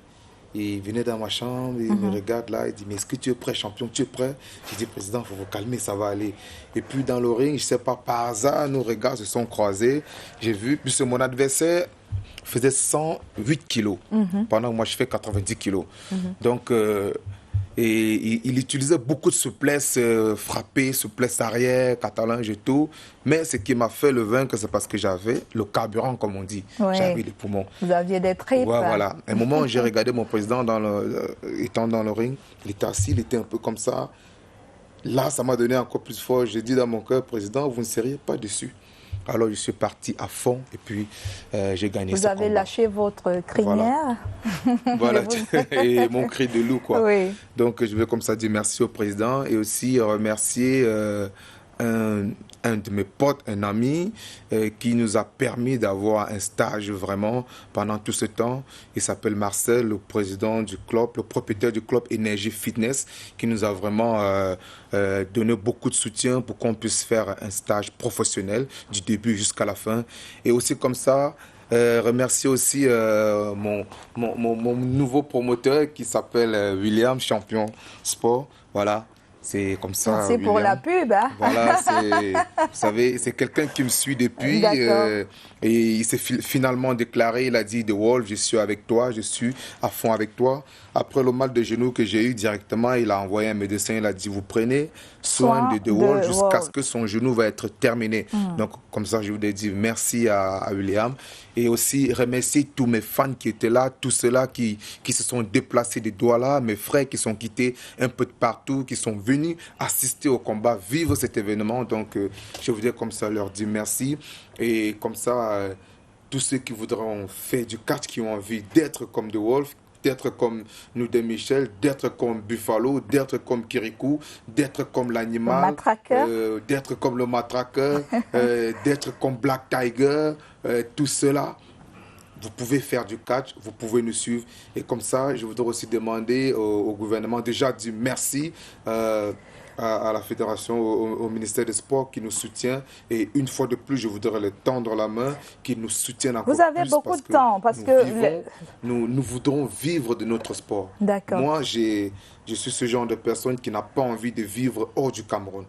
Il venait dans ma chambre, il me regarde là, il dit, mais est-ce que tu es prêt, champion, tu es prêt? J'ai dit, président, il faut vous calmer, ça va aller. Et puis dans le ring, je ne sais pas, par hasard, nos regards se sont croisés. J'ai vu, puisque mon adversaire faisait 108 kilos, pendant que moi je fais 90 kilos. Donc, et il utilisait beaucoup de souplesse, frappé, souplesse arrière, catalange et tout. Mais ce qui m'a fait le vaincre, c'est parce que j'avais le carburant, comme on dit. Ouais. J'avais les poumons. Vous aviez des tripes. Ouais, voilà. À un moment, j'ai regardé mon président étant dans le ring. Il était assis, il était un peu comme ça. Là, ça m'a donné encore plus fort. J'ai dit dans mon cœur, président, vous ne seriez pas déçu. Alors, je suis parti à fond et puis j'ai gagné ce combat. Vous avez lâché votre crinière. Voilà, et mon cri de loup, quoi. Oui. Donc, je veux comme ça dire merci au président et aussi remercier un de mes potes, un ami, qui nous a permis d'avoir un stage vraiment pendant tout ce temps. Il s'appelle Marcel, le président du club, le propriétaire du club Énergie Fitness, qui nous a vraiment donné beaucoup de soutien pour qu'on puisse faire un stage professionnel du début jusqu'à la fin. Et aussi comme ça, remercier aussi mon nouveau promoteur qui s'appelle William, champion sport. Voilà. C'est comme ça. Merci pour la pub. Hein? Voilà, vous savez, c'est quelqu'un qui me suit depuis. Et il s'est finalement déclaré, il a dit, The Wolf, je suis avec toi, je suis à fond avec toi. Après le mal de genou que j'ai eu directement, il a envoyé un médecin, il a dit, vous prenez soin de The Wolf jusqu'à ce que son genou va être terminé. Donc, comme ça, je voudrais dire merci à William. Et aussi remercier tous mes fans qui étaient là, tous ceux-là qui se sont déplacés de Douala, mes frères qui sont quittés un peu de partout, qui sont venus assister au combat, vivre cet événement. Donc, je voudrais comme ça leur dire merci. Et comme ça, tous ceux qui voudront faire du catch, qui ont envie d'être comme The Wolf, d'être comme Nodem Michel, d'être comme Buffalo, d'être comme Kirikou, d'être comme l'animal, d'être comme le matraqueur, d'être comme Black Tiger, tout cela. Vous pouvez faire du catch, vous pouvez nous suivre. Et comme ça, je voudrais aussi demander au gouvernement, déjà dire merci à la fédération, au ministère des Sports qui nous soutient. Et une fois de plus, je voudrais leur tendre la main, qu'ils nous soutiennent encore plus. Vous avez beaucoup de temps parce que... Nous voudrons vivre de notre sport. D'accord. Moi, je suis ce genre de personne qui n'a pas envie de vivre hors du Cameroun.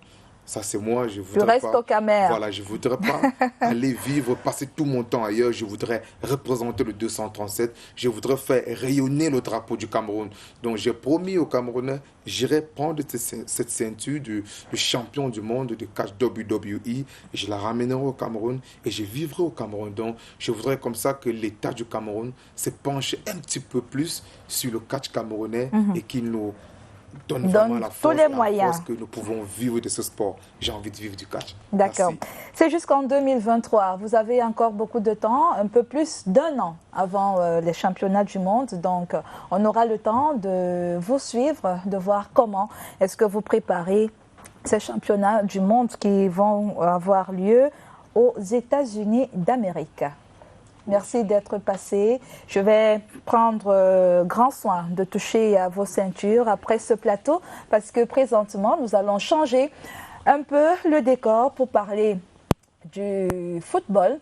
Ça, c'est moi. Je voudrais pas, au Camer. Voilà, je ne voudrais pas aller vivre, passer tout mon temps ailleurs. Je voudrais représenter le 237. Je voudrais faire rayonner le drapeau du Cameroun. Donc, j'ai promis aux Camerounais, j'irai prendre cette ceinture du champion du monde de catch WWE. Et je la ramènerai au Cameroun et je vivrai au Cameroun. Donc, je voudrais comme ça que l'État du Cameroun se penche un petit peu plus sur le catch camerounais et qu'il nous donne vraiment la force, tous les moyens que nous pouvons vivre de ce sport. J'ai envie de vivre du catch. D'accord. C'est jusqu'en 2023. Vous avez encore beaucoup de temps, un peu plus d'1 an avant les championnats du monde. Donc, on aura le temps de vous suivre, de voir comment est-ce que vous préparez ces championnats du monde qui vont avoir lieu aux États-Unis d'Amérique. Merci d'être passé. Je vais prendre grand soin de toucher à vos ceintures après ce plateau parce que présentement, nous allons changer un peu le décor pour parler du football.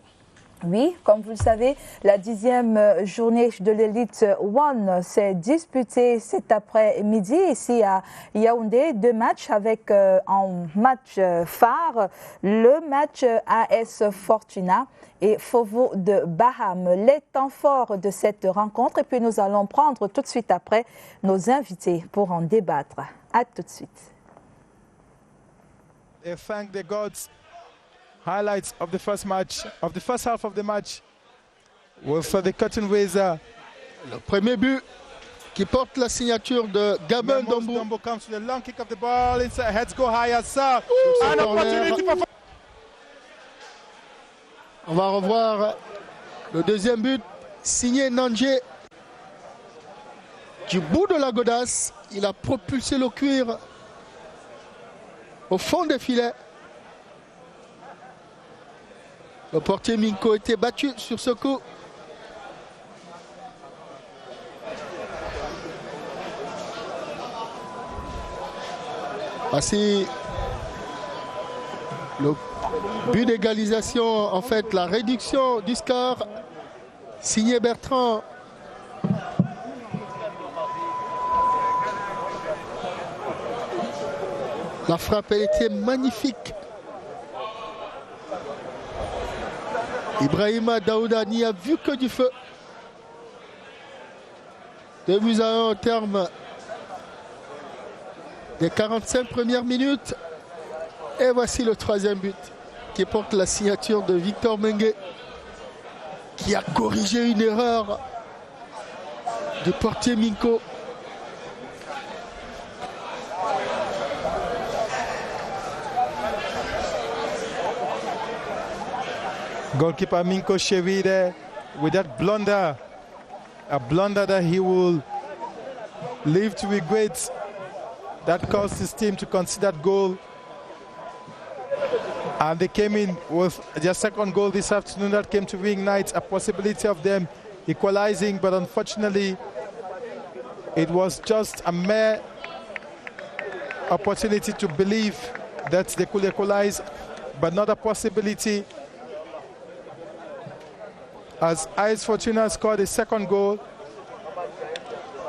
Oui, comme vous le savez, la 10e journée de l'Elite One s'est disputée cet après-midi ici à Yaoundé. 2 matchs avec en match phare le match AS Fortuna et Fovo de Baham. Les temps forts de cette rencontre et puis nous allons prendre tout de suite après nos invités pour en débattre. À tout de suite. They thank the gods. Highlights of the first match, of the first half of the match, with the curtain raiser. Le premier but qui porte la signature de Gabon Dombo. Dombo comes to the long kick of the ball inside. Heads go higher, sir. An opportunity for... On va revoir le deuxième but signé Nandje. Du bout de la godasse, il a propulsé le cuir au fond des filets. Le portier Minko était battu sur ce coup. Voici le but d'égalisation, en fait la réduction du score, signé Bertrand. La frappe elle était magnifique. Ibrahima Daouda n'y a vu que du feu. 2-1 au terme des 45 premières minutes. Et voici le troisième but qui porte la signature de Victor Mengue, qui a corrigé une erreur du portier Minko. Goalkeeper Minko Chevi there with that blunder, a blunder that he will live to regret. That caused his team to concede that goal. And they came in with their second goal this afternoon that came to reignite a possibility of them equalizing, but unfortunately it was just a mere opportunity to believe that they could equalize, but not a possibility. As AS Fortuna scored a second goal,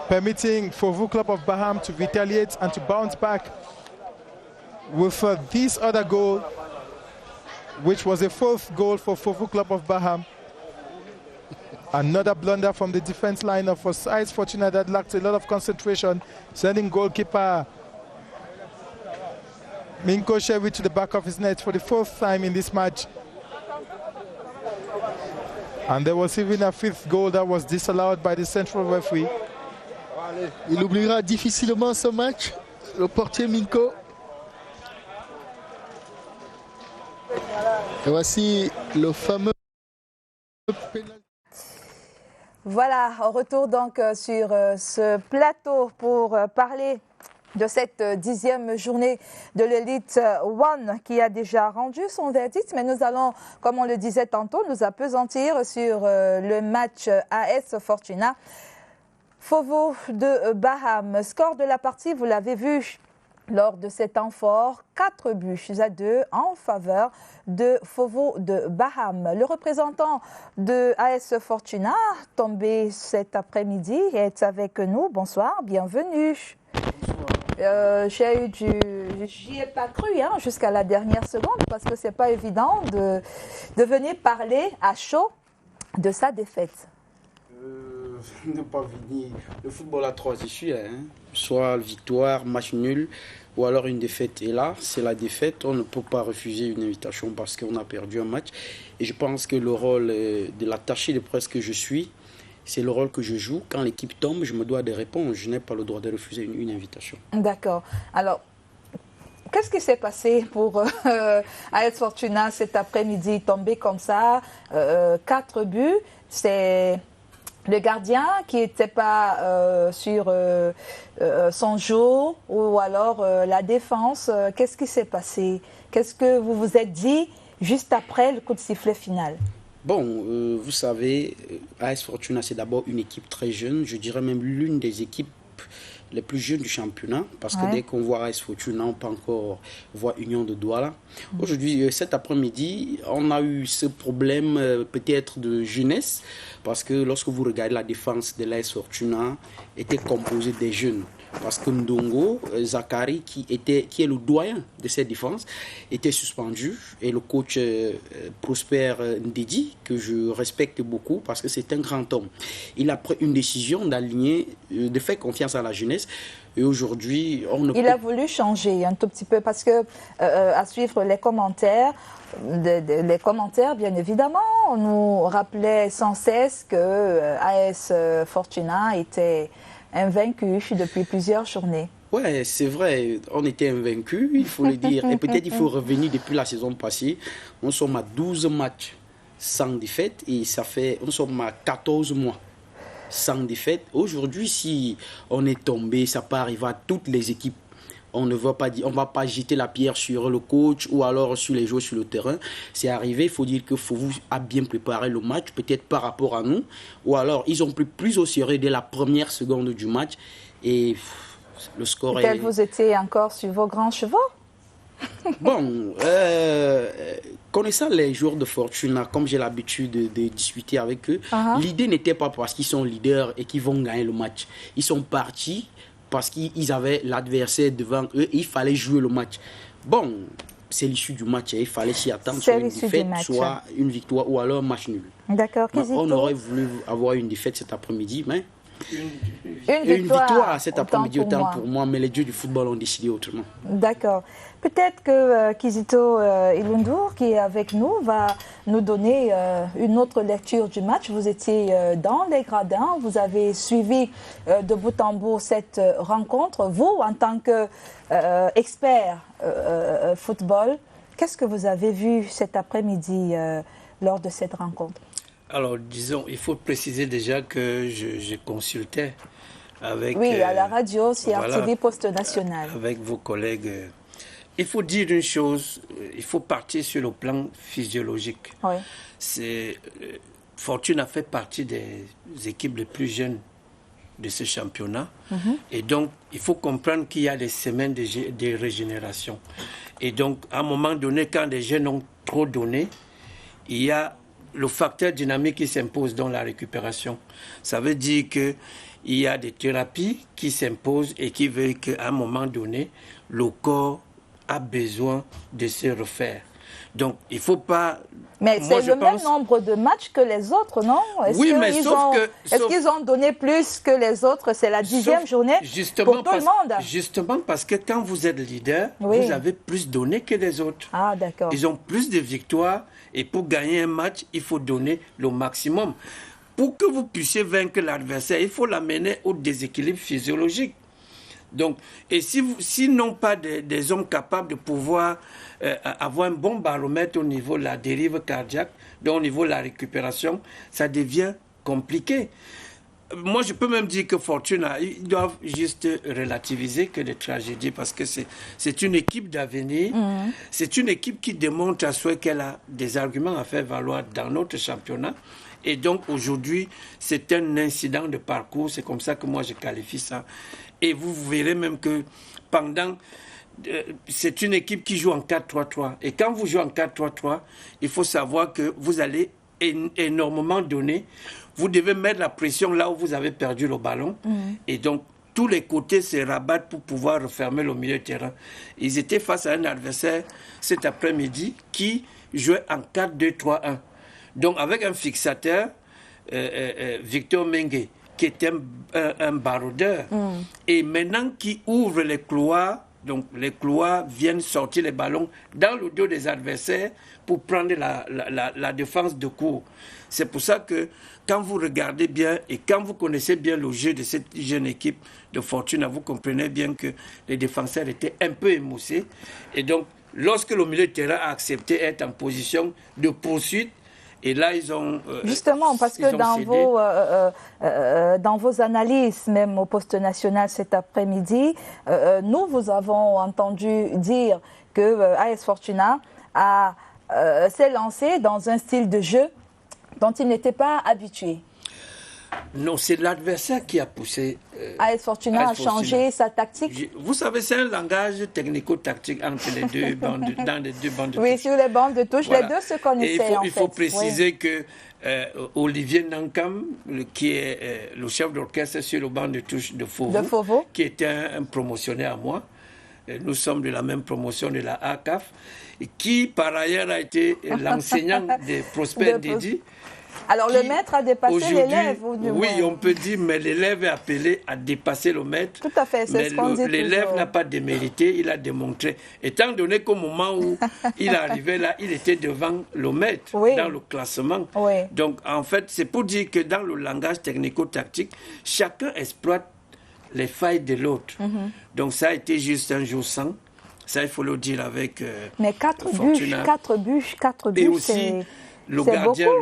permitting Fovu Club of Baham to retaliate and to bounce back with this other goal, which was a fourth goal for Fovu Club of Baham. Another blunder from the defense line of AS Fortuna that lacked a lot of concentration, sending goalkeeper Minko Chevi to the back of his net for the fourth time in this match. And there was even a fifth goal that was disallowed by the central referee. Il oubliera difficilement ce match, le portier Minko. Et voici le fameux pénalty. Voilà, retour donc sur ce plateau pour parler de cette 10e journée de l'Elite One qui a déjà rendu son verdict. Mais nous allons, comme on le disait tantôt, nous appesantir sur le match AS Fortuna. Fovo de Baham, score de la partie, vous l'avez vu lors de cet temps fort, 4-2 en faveur de Fovo de Baham. Le représentant de AS Fortuna, tombé cet après-midi, est avec nous. Bonsoir, bienvenue. J'y ai pas cru jusqu'à la dernière seconde parce que c'est pas évident de venir parler à chaud de sa défaite. Ne pas venir. Le football a 3 issues, soit victoire, match nul ou alors une défaite. Et là, c'est la défaite. On ne peut pas refuser une invitation parce qu'on a perdu un match. Et je pense que le rôle de l'attaché de presse que je suis, C'est le rôle que je joue. Quand l'équipe tombe, je me dois de répondre. Je n'ai pas le droit de refuser une invitation. D'accord. Alors, qu'est-ce qui s'est passé pour AS Fortuna cet après-midi, tombé comme ça, 4 buts? C'est le gardien qui n'était pas sur son jour, ou alors la défense. Qu'est-ce qui s'est passé? Qu'est-ce que vous vous êtes dit juste après le coup de sifflet final? Bon, vous savez, AS Fortuna, c'est d'abord une équipe très jeune. Je dirais même l'une des équipes les plus jeunes du championnat, parce que dès qu'on voit AS Fortuna, on peut encore voir Union de Douala. Aujourd'hui, cet après-midi, on a eu ce problème peut-être de jeunesse, parce que lorsque vous regardez la défense de l'AS Fortuna, était composée des jeunes. Parce que Ndongo, Zakari, qui est le doyen de cette défense, était suspendu. Et le coach Prosper Ndidi, que je respecte beaucoup parce que c'est un grand homme, il a pris une décision d'aligner, de faire confiance à la jeunesse. Et aujourd'hui, il a voulu changer un tout petit peu parce que, à suivre les commentaires, les commentaires, bien évidemment, on nous rappelait sans cesse que AS Fortuna était invaincu depuis plusieurs journées. Ouais, c'est vrai, on était invaincus, il faut le dire. Et peut-être il faut revenir depuis la saison passée. Nous sommes à 12 matchs sans défaite et nous sommes à 14 mois sans défaite. Aujourd'hui, si on est tombé, ça peut arriver à toutes les équipes. On ne va pas jeter la pierre sur le coach ou alors sur les joueurs sur le terrain. C'est arrivé, il faut dire que Fofou a bien préparé le match, peut-être par rapport à nous. Ou alors, ils ont pris plus au sérieux dès la première seconde du match. Et le score est... Vous étiez encore sur vos grands chevaux? Bon, connaissant les joueurs de Fortuna, comme j'ai l'habitude de discuter avec eux, l'idée n'était pas parce qu'ils sont leaders et qu'ils vont gagner le match. Ils sont partis parce qu'ils avaient l'adversaire devant eux et il fallait jouer le match. Bon, c'est l'issue du match, il fallait s'y attendre, soit une défaite, soit une victoire ou alors un match nul. D'accord. On aurait voulu avoir une défaite cet après-midi, mais une victoire cet après-midi autant pour moi, mais les dieux du football ont décidé autrement. D'accord. Peut-être que Kizito Ilundur, qui est avec nous, va nous donner une autre lecture du match. Vous étiez dans les gradins, vous avez suivi de bout en bout cette rencontre. Vous, en tant qu'expert football, qu'est-ce que vous avez vu cet après-midi lors de cette rencontre? Alors, disons, il faut préciser déjà que je consultais avec... Oui, à la radio, CRTV Poste National. Avec vos collègues. Il faut dire une chose, il faut partir sur le plan physiologique. Oui. Fortuna fait partie des équipes les plus jeunes de ce championnat. Et donc, il faut comprendre qu'il y a des semaines de régénération. Et donc, à un moment donné, quand les jeunes ont trop donné, il y a le facteur dynamique qui s'impose dans la récupération. Ça veut dire qu'il y a des thérapies qui s'imposent et qui veulent qu'à un moment donné, le corps a besoin de se refaire. Donc, il ne faut pas... Mais c'est le même nombre de matchs que les autres, non? Oui, mais sauf que... Est-ce qu'ils ont donné plus que les autres? C'est la 10e journée pour tout le monde. Justement, parce que quand vous êtes leader, vous avez plus donné que les autres. Ah, d'accord. Ils ont plus de victoires et pour gagner un match, il faut donner le maximum. Pour que vous puissiez vaincre l'adversaire, il faut l'amener au déséquilibre physiologique. Donc, et s'ils n'ont pas des hommes capables de pouvoir avoir un bon baromètre au niveau de la dérive cardiaque, donc au niveau de la récupération, ça devient compliqué. Moi, je peux même dire que Fortuna, ils doivent juste relativiser que des tragédies parce que c'est une équipe d'avenir. C'est une équipe qui démontre à soi qu'elle a des arguments à faire valoir dans notre championnat. Et donc, aujourd'hui, c'est un incident de parcours. C'est comme ça que moi, je qualifie ça. Et vous verrez même que pendant... c'est une équipe qui joue en 4-3-3. Et quand vous jouez en 4-3-3, il faut savoir que vous allez énormément donner. Vous devez mettre la pression là où vous avez perdu le ballon. Et donc, tous les côtés se rabattent pour pouvoir refermer le milieu de terrain. Ils étaient face à un adversaire cet après-midi qui jouait en 4-2-3-1. Donc, avec un fixateur, Victor Mengue, qui était un baroudeur, et maintenant qui ouvre les couloirs Donc les Clois viennent sortir les ballons dans le dos des adversaires pour prendre la défense de court. C'est pour ça que quand vous regardez bien et quand vous connaissez bien le jeu de cette jeune équipe de Fortuna, vous comprenez bien que les défenseurs étaient un peu émoussés. Et donc, lorsque le milieu de terrain a accepté d'être en position de poursuite, et là, ils ont... Justement, parce que dans vos analyses, même au poste national cet après-midi, nous vous avons entendu dire que AS Fortuna s'est lancé dans un style de jeu dont il n'était pas habitué. Non, c'est l'adversaire qui a poussé. AS Fortuna a changé sa tactique. Vous savez, c'est un langage technico-tactique entre les deux bandes, dans les deux bandes de touche. Oui, sur les bandes de touche, voilà. Les deux se connaissaient. Et il faut préciser que Olivier Nankam, qui est le chef d'orchestre sur le banc de touche de Fauveau, qui était un promotionnaire à moi, nous sommes de la même promotion de la ACAF, et qui par ailleurs a été l'enseignant des Prosper Dédi. Alors le maître a dépassé l'élève. Oui, on peut dire, mais l'élève est appelé à dépasser le maître. Tout à fait, c'est ce qu'on dit. L'élève n'a pas démérité, il a démontré. Étant donné qu'au moment où il est arrivé là, il était devant le maître dans le classement. Oui. Donc en fait, c'est pour dire que dans le langage technico-tactique, chacun exploite les failles de l'autre. Donc ça a été juste un jour sans. Ça, il faut le dire avec mais 4 buts, et aussi le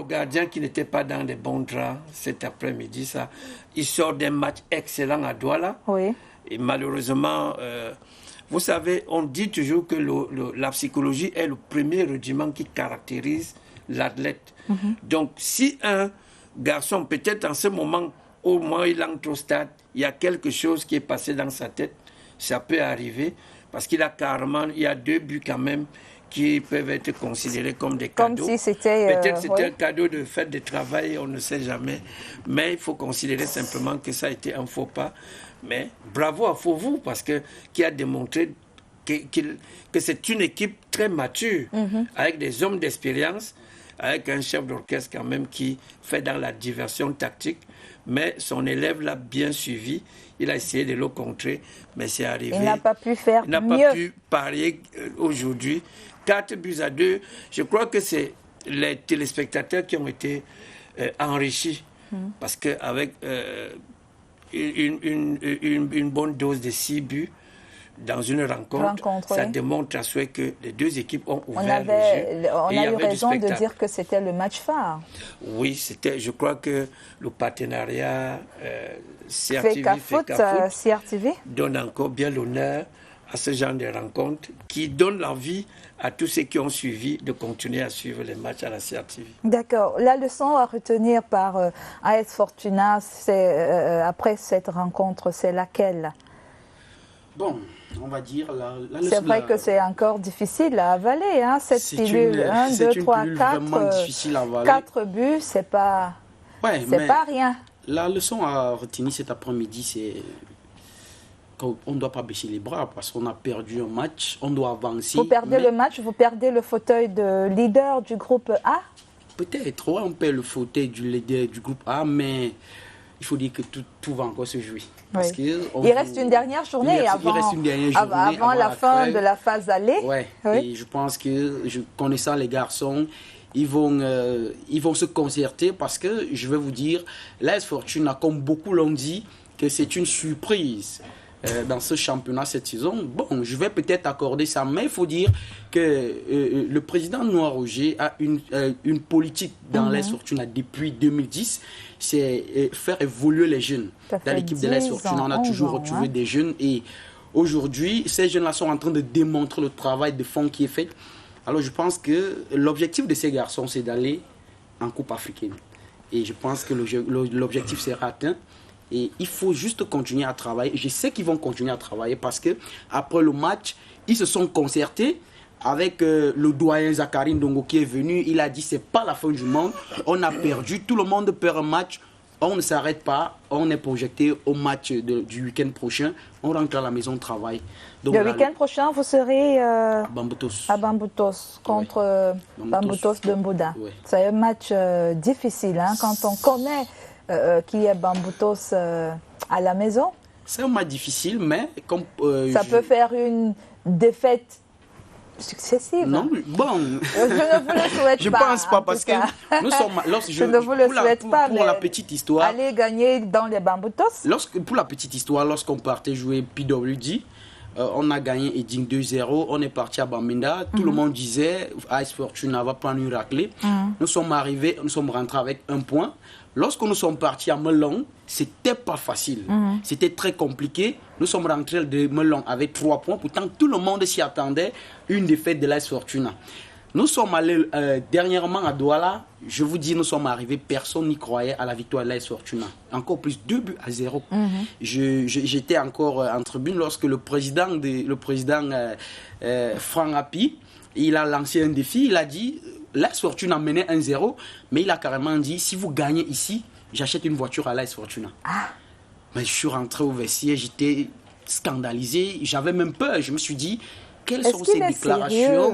gardien qui n'était pas dans les bons draps cet après-midi, ça, il sort d'un match excellent à Douala. Oui. Et malheureusement, vous savez, on dit toujours que la psychologie est le premier rudiment qui caractérise l'athlète. Donc, si un garçon, peut-être en ce moment, au moins il entre au stade, il y a quelque chose qui est passé dans sa tête, ça peut arriver, parce qu'il y a 2 buts quand même qui peuvent être considérés comme des cadeaux. Comme si c'était... Peut-être c'était un cadeau de fête de travail, on ne sait jamais. Mais il faut considérer simplement que ça a été un faux pas. Mais bravo à Fauveau, parce que qui a démontré que c'est une équipe très mature, avec des hommes d'expérience, avec un chef d'orchestre quand même qui fait dans la diversion tactique. Mais son élève l'a bien suivi. Il a essayé de le contrer, mais c'est arrivé. Il n'a pas pu faire mieux. Il n'a pas pu parier aujourd'hui. 4-2. Je crois que c'est les téléspectateurs qui ont été enrichis. Parce qu'avec une bonne dose de 6 buts dans une rencontre ça démontre à souhait que les deux équipes ont ouvert le jeu. On a eu raison de dire que c'était le match phare. Oui, je crois que le partenariat CRTV donne encore bien l'honneur à ce genre de rencontres qui donne l'envie à tous ceux qui ont suivi de continuer à suivre les matchs à la CRTV. D'accord. La leçon à retenir par AS Fortuna après cette rencontre, c'est laquelle? Bon, on va dire la leçon. C'est vrai que c'est encore difficile à avaler, hein, cette pilule. 1, 2, 3, 4. 4 buts, c'est pas rien. La leçon à retenir cet après-midi, c'est qu'on ne doit pas baisser les bras parce qu'on a perdu un match, on doit avancer. Vous perdez le match, vous perdez le fauteuil de leader du groupe A? Peut-être, ouais, on perd le fauteuil du leader du groupe A, mais il faut dire que tout va encore se jouer. Parce que il reste une dernière journée avant la fin de la phase aller. Ouais. Et je pense que, connaissant les garçons, ils vont se concerter parce que, je vais vous dire, l'AS Fortuna, comme beaucoup l'ont dit, que c'est une surprise dans ce championnat cette saison. Bon, je vais peut-être accorder ça, mais il faut dire que le président Noah Roger a une politique dans l'AS Fortuna depuis 2010, c'est faire évoluer les jeunes. Dans l'équipe de l'AS Fortuna, on a toujours retrouvé des jeunes et aujourd'hui, ces jeunes-là sont en train de démontrer le travail de fond qui est fait. Alors je pense que l'objectif de ces garçons, c'est d'aller en Coupe africaine. Et je pense que l'objectif sera atteint. Et il faut juste continuer à travailler. Je sais qu'ils vont continuer à travailler parce que après le match, ils se sont concertés avec le doyen Zachary Ndongo qui est venu. Il a dit c'est pas la fin du monde. On a perdu. Tout le monde perd un match. On ne s'arrête pas. On est projeté au match du week-end prochain. On rentre à la maison de travail. Donc, le week-end prochain, vous serez à Bamboutos contre Bamboutos de Mbouda. Oui. C'est un match difficile hein, quand on connaît qui est Bamboutos à la maison. C'est un match difficile, mais comme... ça peut faire une défaite successive. Non, bon... je ne vous le souhaite pas. Je pense pas, parce que nous sommes... Je ne vous le souhaite pas, pour la petite histoire... Allez gagner dans les Bamboutos. Pour la petite histoire, lorsqu'on partait jouer PWD, on a gagné Eding 2-0, on est parti à Bamenda, tout le monde disait AS Fortuna va prendre une raclée. Nous sommes arrivés, nous sommes rentrés avec 1 point. Lorsque nous sommes partis à Melon, c'était pas facile, c'était très compliqué. Nous sommes rentrés de Melon avec 3 points, pourtant tout le monde s'y attendait, une défaite de l'AS Fortuna. Nous sommes allés dernièrement à Douala, je vous dis, nous sommes arrivés, personne n'y croyait à la victoire de l'AS Fortuna. Encore plus, 2-0. J'étais encore en tribune lorsque le président Franck Happy, il a lancé un défi, il a dit, l'AS Fortuna menait 1-0, mais il a carrément dit, si vous gagnez ici, j'achète une voiture à l'AS Fortuna. Mais je suis rentré au vestiaire, j'étais scandalisé, j'avais même peur, je me suis dit, quelles sont ces déclarations?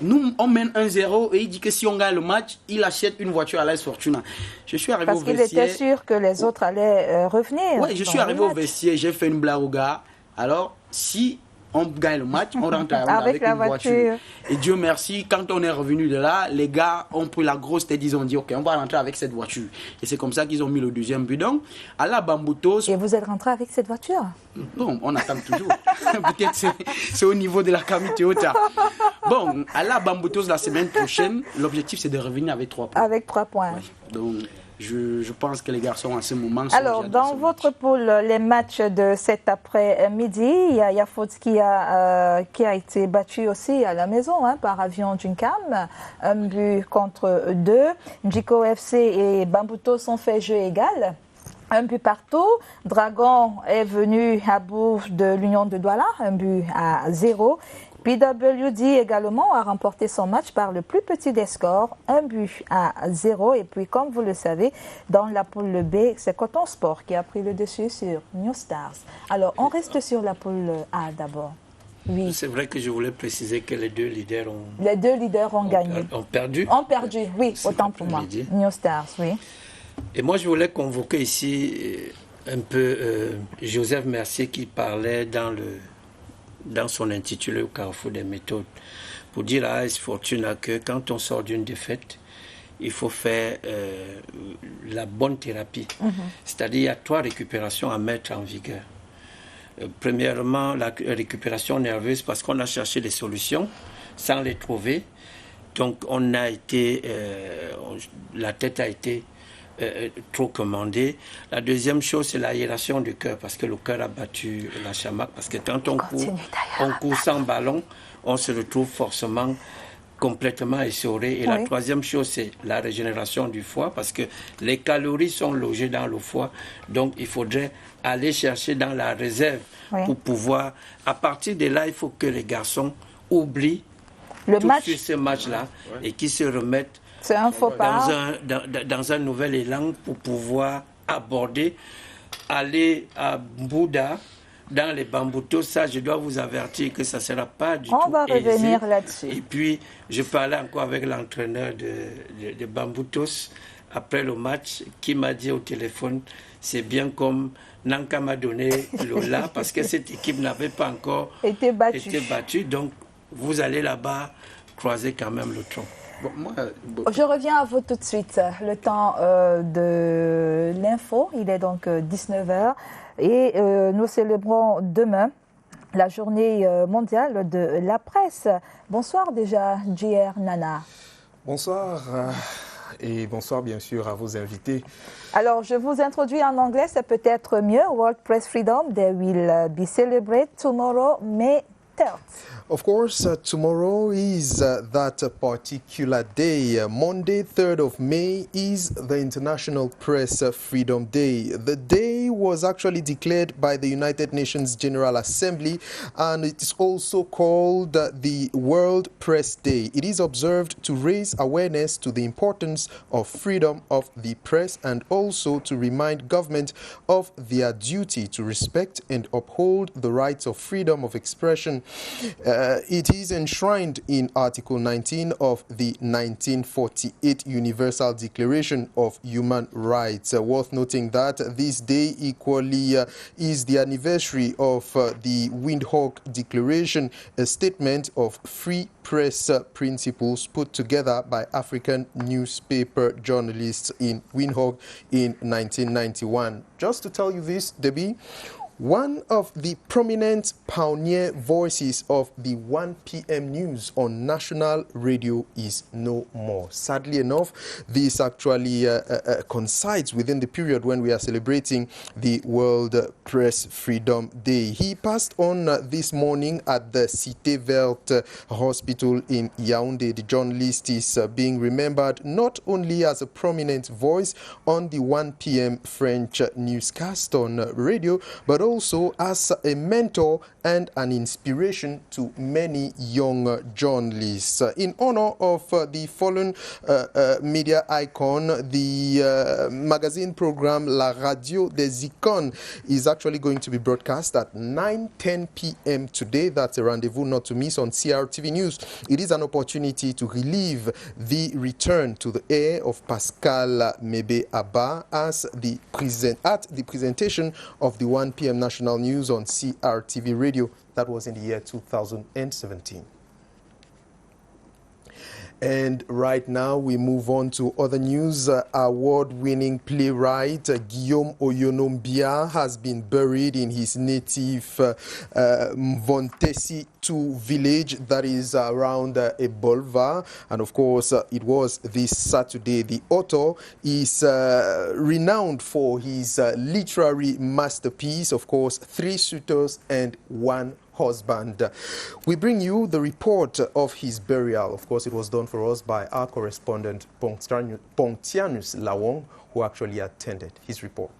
Nous, on mène 1-0 et il dit que si on gagne le match, il achète une voiture à l'AS Fortuna. Je suis arrivé au vestiaire. Parce qu'il était sûr que les autres allaient revenir. Oui, je suis arrivé au vestiaire, j'ai fait une blague au gars. Alors, si on gagne le match, on rentre avec une voiture. Et Dieu merci, quand on est revenu de là, les gars ont pris la grosse tête, ils ont dit ok, on va rentrer avec cette voiture. Et c'est comme ça qu'ils ont mis le 2e but. Donc, à la Bamboutos... Et vous êtes rentré avec cette voiture? Non, on attend toujours. Peut-être c'est au niveau de la Camille Toyota. Bon, à la Bamboutos la semaine prochaine, l'objectif c'est de revenir avec 3 points. Avec 3 points. Oui. Donc, je pense que les garçons à ce moment... Alors, dans votre poule, les matchs de cet après-midi, il y a Yafoot qui a été battu aussi à la maison par Avion Djunkam, 1-2. Njiko FC et Bamboutos ont fait jeu égal. 1 but partout. Dragon est venu à bout de l'Union de Douala, 1-0. PWD également a remporté son match par le plus petit des scores, 1-0. Et puis, comme vous le savez, dans la poule B, c'est Coton Sport qui a pris le dessus sur New Stars. Alors, on reste sur la poule A d'abord. Oui. C'est vrai que je voulais préciser que les 2 leaders ont... Les 2 leaders ont gagné. Ont perdu. Ont perdu, oui, autant pour moi. New Stars, oui. Et moi, je voulais convoquer ici un peu Joseph Mercier qui parlait dans son intitulé au Carrefour des méthodes, pour dire à AS Fortuna que quand on sort d'une défaite, il faut faire la bonne thérapie. C'est-à-dire, il y a 3 récupérations à mettre en vigueur. Premièrement, la récupération nerveuse, parce qu'on a cherché des solutions sans les trouver. Donc, on a été... la tête a été trop commandée. La deuxième chose, c'est l'aération du cœur, parce que le cœur a battu la chamac, parce que quand on court sans ballon, on se retrouve forcément complètement essoré. Et la troisième chose, c'est la régénération du foie, parce que les calories sont logées dans le foie. Donc, il faudrait aller chercher dans la réserve pour pouvoir... À partir de là, il faut que les garçons oublient ce match-là et qu'ils se remettent dans un nouvel élan pour pouvoir aborder, aller à Bouddha, dans les Bamboutos. Ça, je dois vous avertir que ça ne sera pas du tout On va revenir là-dessus. Et puis, je parlais encore avec l'entraîneur de Bamboutos après le match, qui m'a dit au téléphone, c'est bien comme Nanka m'a donné Lola, parce que cette équipe n'avait pas encore été battue. Donc, vous allez là-bas croiser quand même le tronc. Je reviens à vous tout de suite. Le temps de l'info, il est donc 19h. Et nous célébrons demain la journée mondiale de la presse. Bonsoir déjà, JR Nana. Bonsoir et bonsoir bien sûr à vos invités. Alors, je vous introduis en anglais, c'est peut-être mieux. World Press Freedom Day will be celebrated tomorrow, May 3rd. Of course, tomorrow is that particular day. Monday, 3rd of May, is the International Press Freedom Day. The day was actually declared by the United Nations General Assembly, and it is also called the World Press Day. It is observed to raise awareness to the importance of freedom of the press and also to remind government of their duty to respect and uphold the rights of freedom of expression. It is enshrined in Article 19 of the 1948 Universal Declaration of Human Rights. Worth noting that this day equally is the anniversary of the Windhoek Declaration, a statement of free press principles put together by African newspaper journalists in Windhoek in 1991. Just to tell you this, Debbie, one of the prominent pioneer voices of the 1 p.m. news on national radio is no more. Sadly enough, this actually coincides within the period when we are celebrating the World Press Freedom Day. He passed on this morning at the Cité Verte Hospital in Yaoundé. The journalist is being remembered not only as a prominent voice on the 1 p.m. French newscast on radio, but also as a mentor and an inspiration to many young journalists. In honor of the fallen media icon, the magazine program La Radio des Icônes is actually going to be broadcast at 9:10 p.m. today. That's a rendezvous not to miss on CRTV News. It is an opportunity to relive the return to the air of Pascal Mebe Abba as the presentation of the 1 p.m. national news on CRTV Radio. That was in the year 2017. And right now we move on to other news. Award-winning playwright Guillaume Oyonombia has been buried in his native Mvontesi 2 village that is around Ebolva. And of course, it was this Saturday. The author is renowned for his literary masterpiece, of course, 3 Suitors and 1 Husband. We bring you the report of his burial. Of course, it was done for us by our correspondent Pontianus Lawong, who actually attended his report.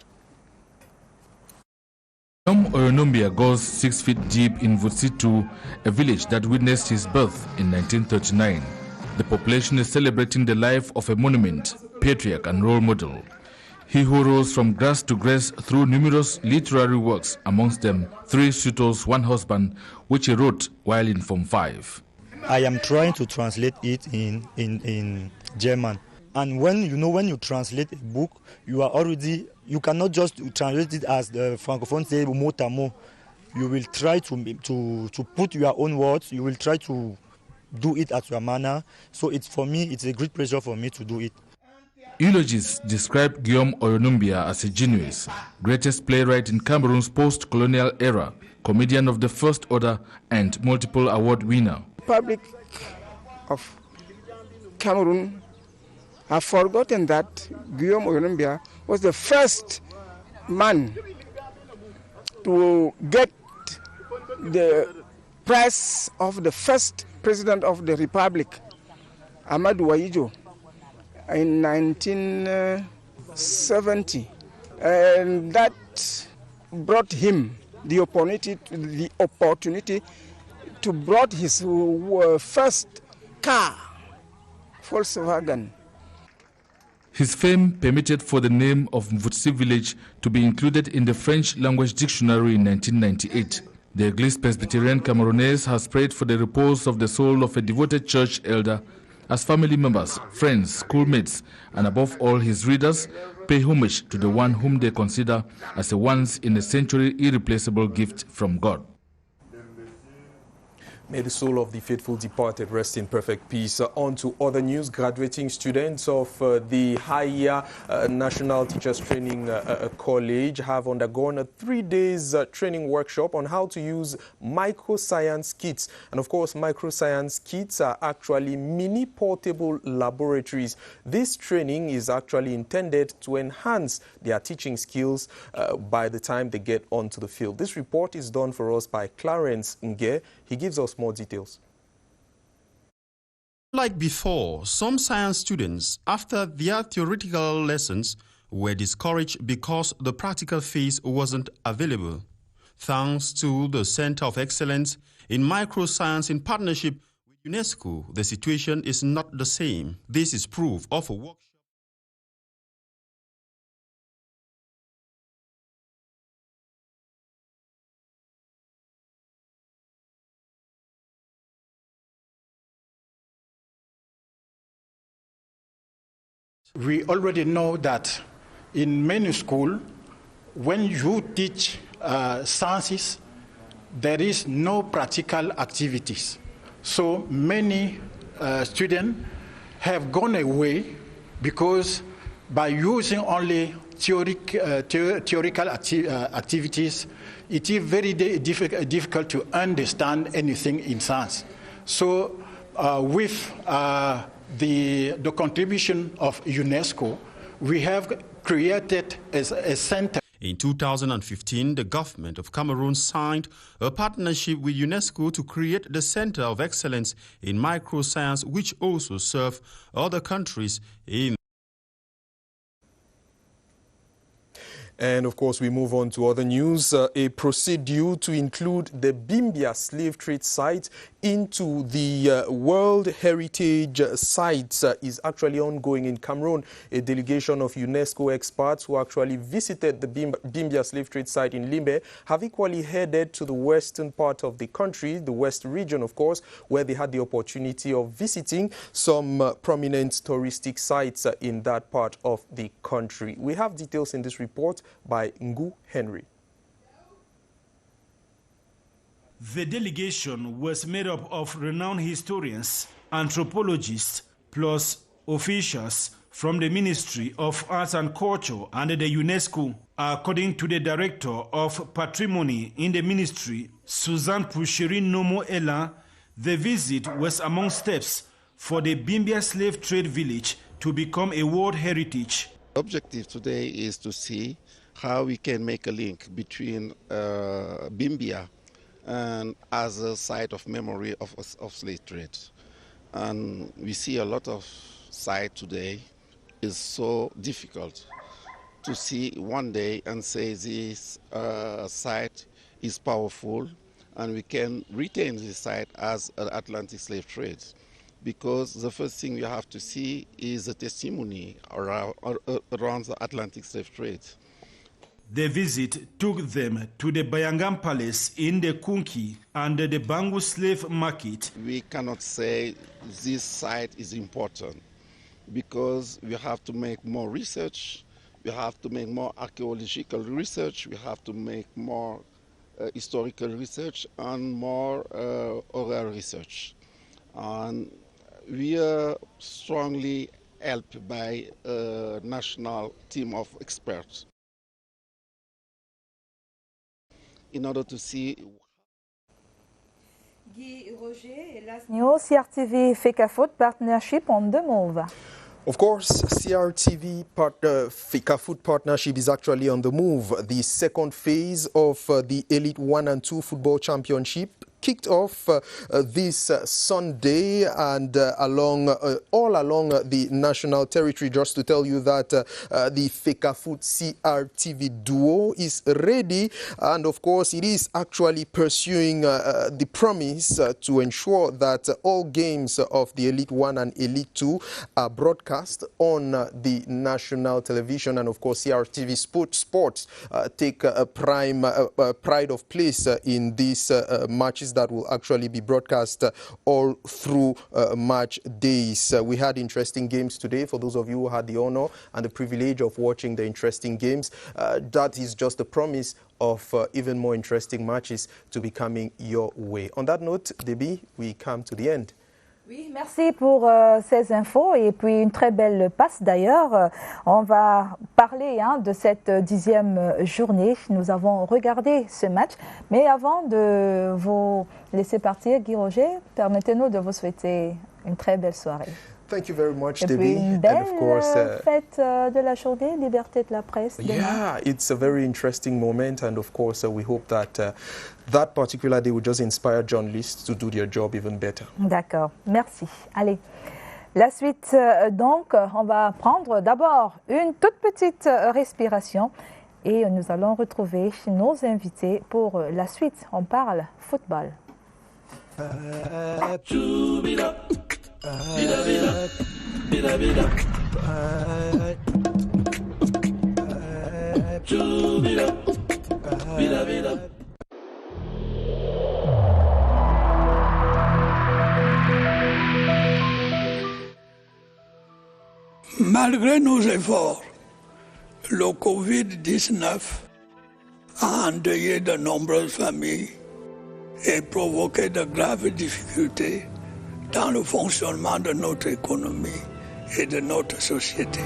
Guillaume Oyonombia goes 6 feet deep in Vutsitu, a village that witnessed his birth in 1939. The population is celebrating the life of a monument, patriarch and role model. He who rose from grass to grace through numerous literary works, amongst them 3 Suitors, 1 Husband, which he wrote while in Form 5. I am trying to translate it in German. And when you translate a book, you cannot just translate it as the Francophone say mot à mot. You will try to put your own words. You will try to do it at your manner. So for me, it's a great pleasure for me to do it. Eulogists described Guillaume Oyonombia as a genius, greatest playwright in Cameroon's post-colonial era, comedian of the first order, and multiple award winner. The Republic of Cameroon have forgotten that Guillaume Oyonombia was the first man to get the prize of the first president of the Republic, Amadou Ahidjo, in 1970, and that brought him the opportunity to brought his first car, Volkswagen. His fame permitted for the name of Mvutsi village to be included in the French language dictionary in 1998. The Église Presbyterienne Camerounaise has prayed for the repose of the soul of a devoted church elder, as family members, friends, schoolmates, and above all his readers pay homage to the one whom they consider as a once-in-a-century irreplaceable gift from God. May the soul of the faithful departed rest in perfect peace. On to other news. Graduating students of the Higher National Teachers Training College have undergone a 3-day training workshop on how to use microscience kits. And of course, microscience kits are actually mini portable laboratories. This training is actually intended to enhance their teaching skills by the time they get onto the field. This report is done for us by Clarence Nge. He gives us more details. Like before, some science students, after their theoretical lessons, were discouraged because the practical phase wasn't available. Thanks to the Center of Excellence in Microscience in partnership with UNESCO, the situation is not the same. This is proof of a workshop. We already know that in many schools, when you teach sciences, there is no practical activities. So many students have gone away because by using only theoretical activities, it is very difficult to understand anything in science. So with the contribution of UNESCO, we have created a center. In 2015, the government of Cameroon signed a partnership with UNESCO to create the Center of Excellence in Microscience, which also serve other countries in. And of course, we move on to other news. A procedure to include the Bimbia slave trade site into the World Heritage Sites is actually ongoing in Cameroon. A delegation of UNESCO experts who actually visited the Bimbia slave trade site in Limbe have equally headed to the western part of the country, the west region, of course, where they had the opportunity of visiting some prominent touristic sites in that part of the country. We have details in this report by Ngu Henry. The delegation was made up of renowned historians, anthropologists, plus officials from the Ministry of Arts and Culture under the UNESCO. According to the Director of Patrimony in the Ministry, Suzanne Poucherin Nomo Ella, the visit was among steps for the Bimbia slave trade village to become a World Heritage. The objective today is to see how we can make a link between Bimbia and as a site of memory of slave trade. And we see a lot of sites today is so difficult to see one day and say this site is powerful and we can retain this site as an Atlantic slave trade. Because the first thing you have to see is the testimony around the Atlantic slave trade. The visit took them to the Bayangam Palace in the Kunki and the Bangu slave market. We cannot say this site is important because we have to make more research, we have to make more archaeological research, we have to make more historical research and more oral research. And we are strongly helped by a national team of experts in order to see. Guy Roger, CRTV FECAFOOT partnership on the move. Of course, CRTV FECAFOOT partnership is actually on the move. The second phase of the Elite 1 and 2 football championship kicked off this Sunday and all along the national territory. Just to tell you that the FECAFOOT CRTV duo is ready, and of course it is actually pursuing the promise to ensure that all games of the Elite 1 and Elite 2 are broadcast on the national television, and of course CRTV Sports take a pride of place in these matches that will actually be broadcast all through match days. We had interesting games today. For those of you who had the honor and the privilege of watching the interesting games, that is just a promise of even more interesting matches to be coming your way. On that note, Debbie, we come to the end. Oui, merci pour ces infos et puis une très belle passe d'ailleurs. On va parler de cette 10e journée. Nous avons regardé ce match. Mais avant de vous laisser partir, Guy Roger, permettez-nous de vous souhaiter une très belle soirée. Thank you very much, Et Debbie. puis une belle and of course, fête de la journée, liberté de la presse. Yeah, it's a very interesting moment, and of course, we hope that that particular day will just inspire journalists to do their job even better. D'accord, merci. Allez, la suite donc, on va prendre d'abord une toute petite respiration et nous allons retrouver nos invités pour la suite. On parle football. Malgré nos efforts, le Covid-19 a endeuillé de nombreuses familles et provoqué de graves difficultés dans le fonctionnement de notre économie et de notre société.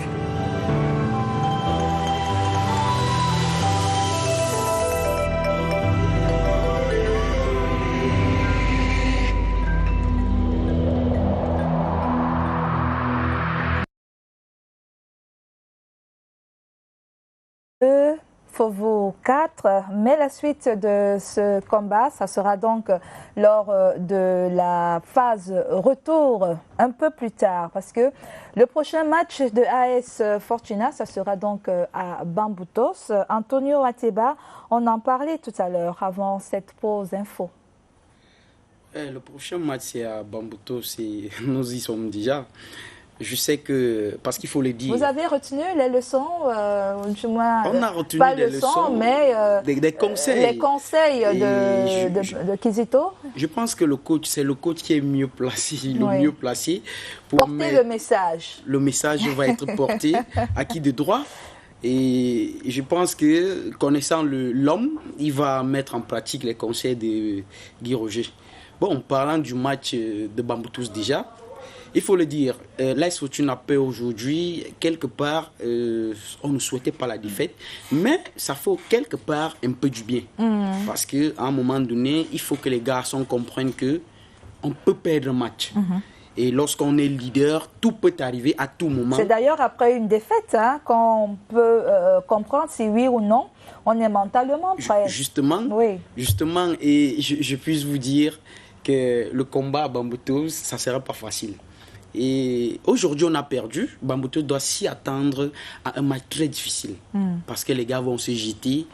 Fovu 4, mais la suite de ce combat, ça sera donc lors de la phase retour un peu plus tard, parce que le prochain match de AS Fortuna, ça sera donc à Bamboutos. Antonio Ateba, on en parlait tout à l'heure avant cette pause info. Le prochain match c'est à Bamboutos et nous y sommes déjà. Je sais que, parce qu'il faut le dire... Vous avez retenu les leçons du moins, on a retenu pas des leçons, mais des conseils. Les conseils de Kizito. Je pense que c'est le coach qui est mieux placé, mieux placé pour porter le message. Le message va être porté à qui de droit. Et je pense que, connaissant l'homme, il va mettre en pratique les conseils de Guy Roger. Bon, parlant du match de Bamboutos déjà, il faut le dire, l'AS Fortuna peut aujourd'hui, quelque part, on ne souhaitait pas la défaite, mais ça fait quelque part un peu du bien. Parce qu'à un moment donné, il faut que les garçons comprennent qu'on peut perdre un match. Et lorsqu'on est leader, tout peut arriver à tout moment. C'est d'ailleurs après une défaite qu'on peut comprendre si oui ou non, on est mentalement prêt. Justement, et je puisse vous dire que le combat à Bamboutos, ça ne sera pas facile. Et aujourd'hui, on a perdu. Bamboutos doit s'y attendre à un match très difficile. Parce que les gars vont se jeter.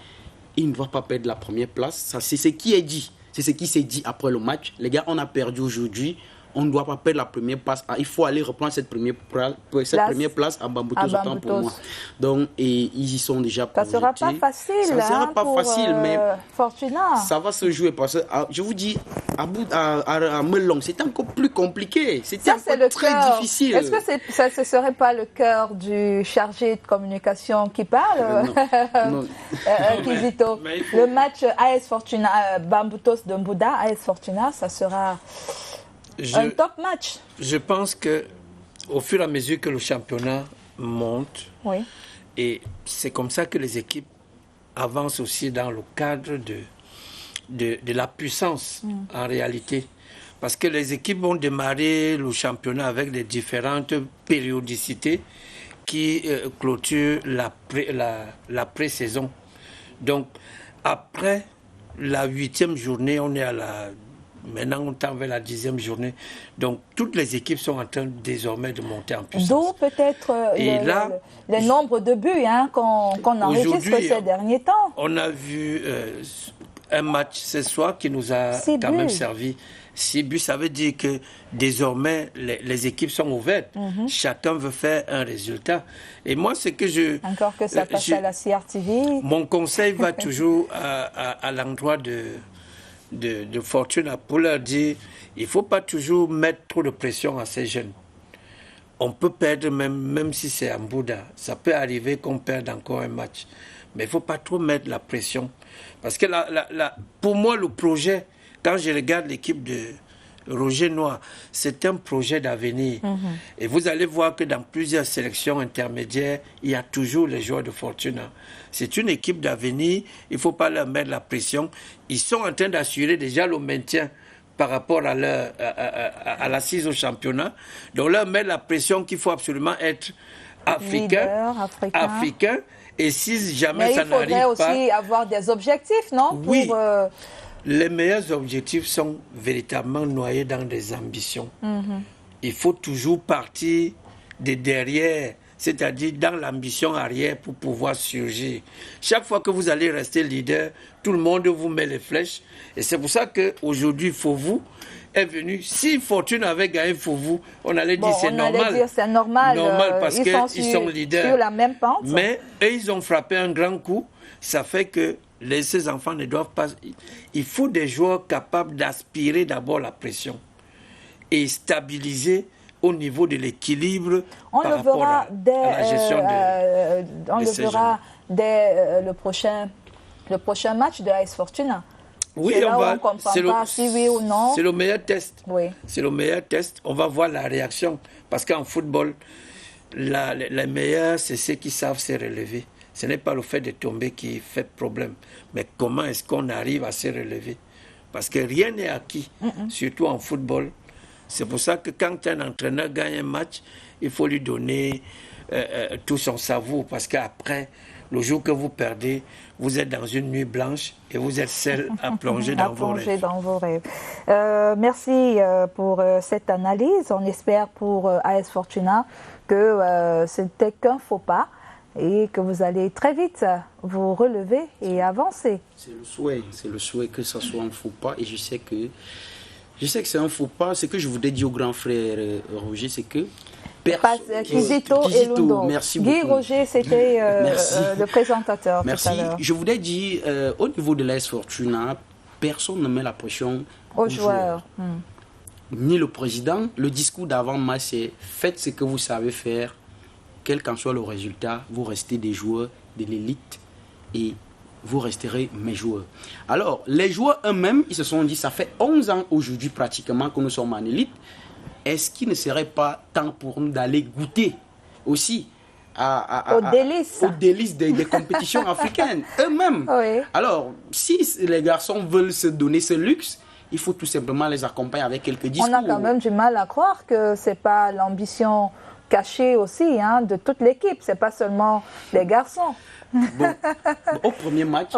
Ils ne doivent pas perdre la première place. C'est ce qui est dit. C'est ce qui s'est dit après le match. Les gars, on a perdu aujourd'hui. On ne doit pas perdre la première place. Il faut aller reprendre cette première place à Bamboutos, autant pour moi. Donc, et ils y sont déjà projetés. Ça ne sera pas facile. Ça ne sera pas facile, mais Fortuna. Ça va se jouer. Parce que, je vous dis, à Melong, c'est encore plus compliqué. C'était très difficile. Est-ce que ça ne serait pas le cœur du chargé de communication qui parle Kizito. Le match AS Fortuna, Bamboutos de Mbouda, AS Fortuna, ça sera... un top match. Je pense qu'au fur et à mesure que le championnat monte, et c'est comme ça que les équipes avancent aussi dans le cadre de la puissance en réalité. Parce que les équipes vont démarrer le championnat avec des différentes périodicités qui clôturent la pré-saison. Donc, après la 8e journée, on est à la... Maintenant, on tend vers la 10e journée. Donc, toutes les équipes sont en train désormais de monter en puissance. D'où peut-être le nombre de buts qu'on enregistre ces derniers temps. On a vu un match ce soir qui nous a quand même servi. 6 buts, ça veut dire que désormais, les équipes sont ouvertes. Chacun veut faire un résultat. Et moi, c'est que Encore que ça passe à la CRTV. Mon conseil va toujours à l'endroit de Fortuna pour leur dire il ne faut pas toujours mettre trop de pression à ces jeunes. On peut perdre même si c'est en Bouddha. Ça peut arriver qu'on perde encore un match. Mais il ne faut pas trop mettre la pression. Parce que pour moi, le projet, quand je regarde l'équipe de Roger Noir, c'est un projet d'avenir. Et vous allez voir que dans plusieurs sélections intermédiaires, il y a toujours les joueurs de Fortuna. C'est une équipe d'avenir, il ne faut pas leur mettre la pression. Ils sont en train d'assurer déjà le maintien par rapport à l'assise au championnat. Donc leur mettre la pression qu'il faut absolument être africain. Et si jamais ça n'arrive pas... Mais il faudrait aussi avoir des objectifs, non? Oui. Les meilleurs objectifs sont véritablement noyés dans des ambitions. Il faut toujours partir de derrière, c'est-à-dire dans l'ambition arrière pour pouvoir surgir. Chaque fois que vous allez rester leader, tout le monde vous met les flèches. Et c'est pour ça qu'aujourd'hui, Fovu est venu. Si Fortune avait gagné Fovu, on allait dire c'est normal. Allait dire c'est normal. Parce qu'ils sont leaders. Sur la même pente. Mais eux, ils ont frappé un grand coup. Ça fait que ces enfants ne doivent pas... Il faut des joueurs capables d'aspirer d'abord la pression et stabiliser au niveau de l'équilibre par rapport à la gestion on le verra dès le prochain le prochain match de AS Fortuna. Oui, on ne comprend pas si oui ou non. C'est le meilleur test. Oui. C'est le meilleur test. On va voir la réaction. Parce qu'en football, les meilleurs, c'est ceux qui savent se relever. Ce n'est pas le fait de tomber qui fait problème. Mais comment est-ce qu'on arrive à se relever? Parce que rien n'est acquis, surtout en football. C'est pour ça que quand un entraîneur gagne un match, il faut lui donner tout son savoir. Parce qu'après, le jour que vous perdez, vous êtes dans une nuit blanche et vous êtes seul à plonger dans vos rêves. Merci pour cette analyse. On espère pour AS Fortuna que ce n'était qu'un faux pas et que vous allez très vite vous relever et avancer. C'est le souhait que ce soit un faux pas et je sais que c'est un faux pas. Ce que je voudrais dire au grand frère Roger, c'est que Kizito et Lundo. Merci Guy beaucoup. Roger, c'était le présentateur tout à l'heure. Je voudrais dire, au niveau de l'AS Fortuna, personne ne met la pression aux joueurs. Ni le président. Le discours d'avant-match, c'est faites ce que vous savez faire, quel qu'en soit le résultat, vous restez des joueurs de l'élite et vous resterez mes joueurs. Alors, les joueurs eux-mêmes, ils se sont dit, ça fait 11 ans aujourd'hui pratiquement que nous sommes en élite. Est-ce qu'il ne serait pas temps pour nous d'aller goûter aussi aux délices des compétitions africaines eux-mêmes? Oui. Alors, si les garçons veulent se donner ce luxe, il faut tout simplement les accompagner avec quelques discours. On a quand même du mal à croire que ce n'est pas l'ambition cachée aussi de toute l'équipe, ce n'est pas seulement les garçons. Bon, au premier match,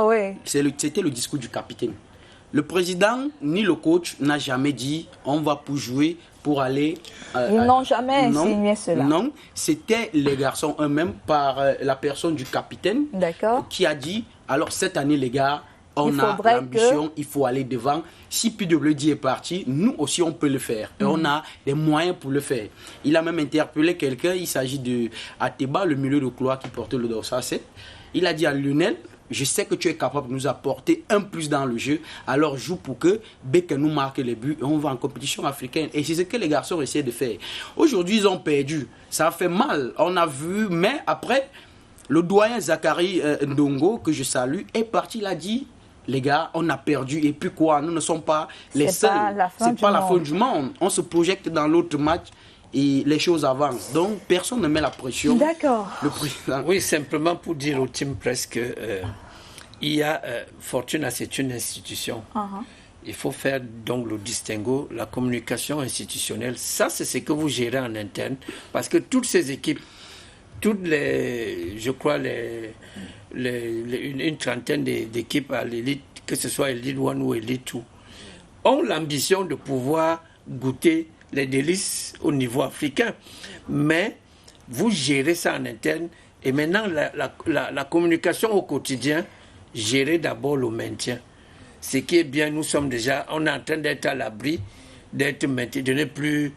c'était le discours du capitaine. Le président ni le coach n'a jamais dit on va pour jouer pour aller. Ils n'ont jamais insinué cela. Non, c'était les garçons eux-mêmes par la personne du capitaine qui a dit alors cette année les gars, on a l'ambition, il faut aller devant. Si PWD est parti, nous aussi on peut le faire. Et on a des moyens pour le faire. Il a même interpellé quelqu'un, il s'agit de Ateba, le milieu de couloir qui portait le dorsal 7. Il a dit à Lionel, je sais que tu es capable de nous apporter un plus dans le jeu, alors joue pour que Beke nous marque les buts et on va en compétition africaine. Et c'est ce que les garçons essaient de faire. Aujourd'hui, ils ont perdu. Ça a fait mal. On a vu, mais après, le doyen Zachary Ndongo, que je salue, est parti, il a dit, les gars, on a perdu. Et puis quoi, nous ne sommes pas les seuls. C'est pas la fin du monde. On se projette dans l'autre match. Et les choses avancent. Donc, personne ne met la pression. D'accord. Oui, simplement pour dire au team presse que Fortuna, c'est une institution. Il faut faire donc le distinguo, la communication institutionnelle. Ça, c'est ce que vous gérez en interne. Parce que toutes ces équipes, je crois, une trentaine d'équipes à l'élite, que ce soit Elite 1 ou Elite 2, ont l'ambition de pouvoir goûter les délices au niveau africain. Mais vous gérez ça en interne et maintenant la communication au quotidien, gérez d'abord le maintien. Ce qui est bien, on est en train d'être à l'abri, d'être maintenu, de ne plus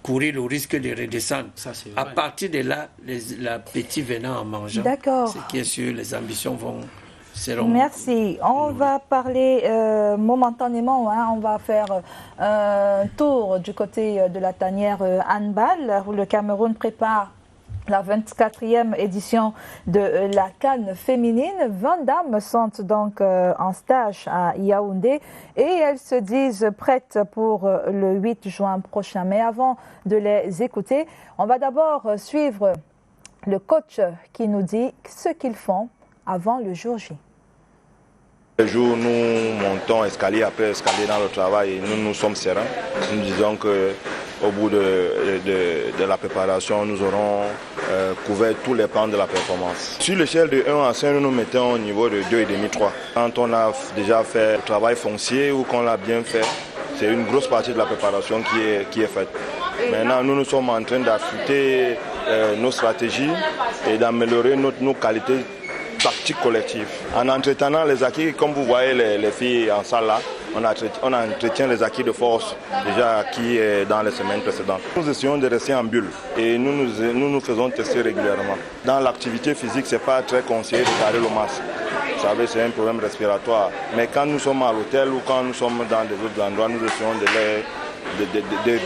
courir le risque de redescendre. Ça, c'est à vrai. partir de là, l'appétit venant en mangeant. D'accord. Ce qui est sûr, les ambitions seront... Merci. On va parler momentanément, on va faire un tour du côté de la tanière handball, où le Cameroun prépare la 24e édition de la CAN féminine. 20 dames sont donc en stage à Yaoundé et elles se disent prêtes pour le 8 juin prochain. Mais avant de les écouter, on va d'abord suivre le coach qui nous dit ce qu'ils font avant le jour J. Le jour, nous montons escalier après escalier dans le travail et nous sommes sereins. Nous disons qu'au bout de la préparation, nous aurons couvert tous les plans de la performance. Sur l'échelle de 1 à 5, nous nous mettons au niveau de 2,5, 3. Quand on a déjà fait le travail foncier ou qu'on l'a bien fait, c'est une grosse partie de la préparation qui est faite. Maintenant, nous sommes en train d'affûter nos stratégies et d'améliorer nos qualités tactique collective. En entretenant les acquis, comme vous voyez les filles en salle là, on entretient les acquis de force déjà acquis dans les semaines précédentes. Nous essayons de rester en bulle et nous faisons tester régulièrement. Dans l'activité physique, ce n'est pas très conseillé de garder le masque. Vous savez, c'est un problème respiratoire. Mais quand nous sommes à l'hôtel ou quand nous sommes dans des autres endroits, nous essayons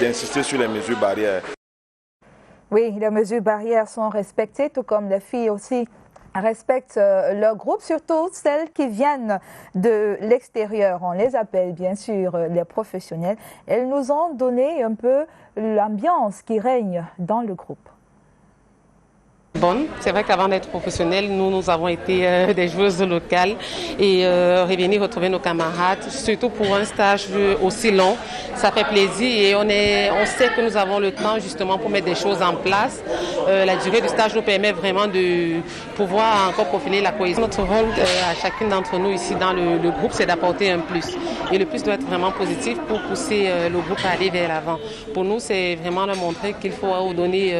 d'insister sur les mesures barrières. Oui, les mesures barrières sont respectées, tout comme les filles aussi respectent leur groupe, surtout celles qui viennent de l'extérieur. On les appelle bien sûr les professionnels. Elles nous ont donné un peu l'ambiance qui règne dans le groupe. Bonne. C'est vrai qu'avant d'être professionnels, nous avons été des joueuses locales et revenir retrouver nos camarades, surtout pour un stage aussi long, ça fait plaisir et on sait que nous avons le temps justement pour mettre des choses en place. La durée du stage nous permet vraiment de pouvoir encore profiler la cohésion. Notre rôle à chacune d'entre nous ici dans le groupe, c'est d'apporter un plus. Et le plus doit être vraiment positif pour pousser le groupe à aller vers l'avant. Pour nous, c'est vraiment de montrer qu'il faut donner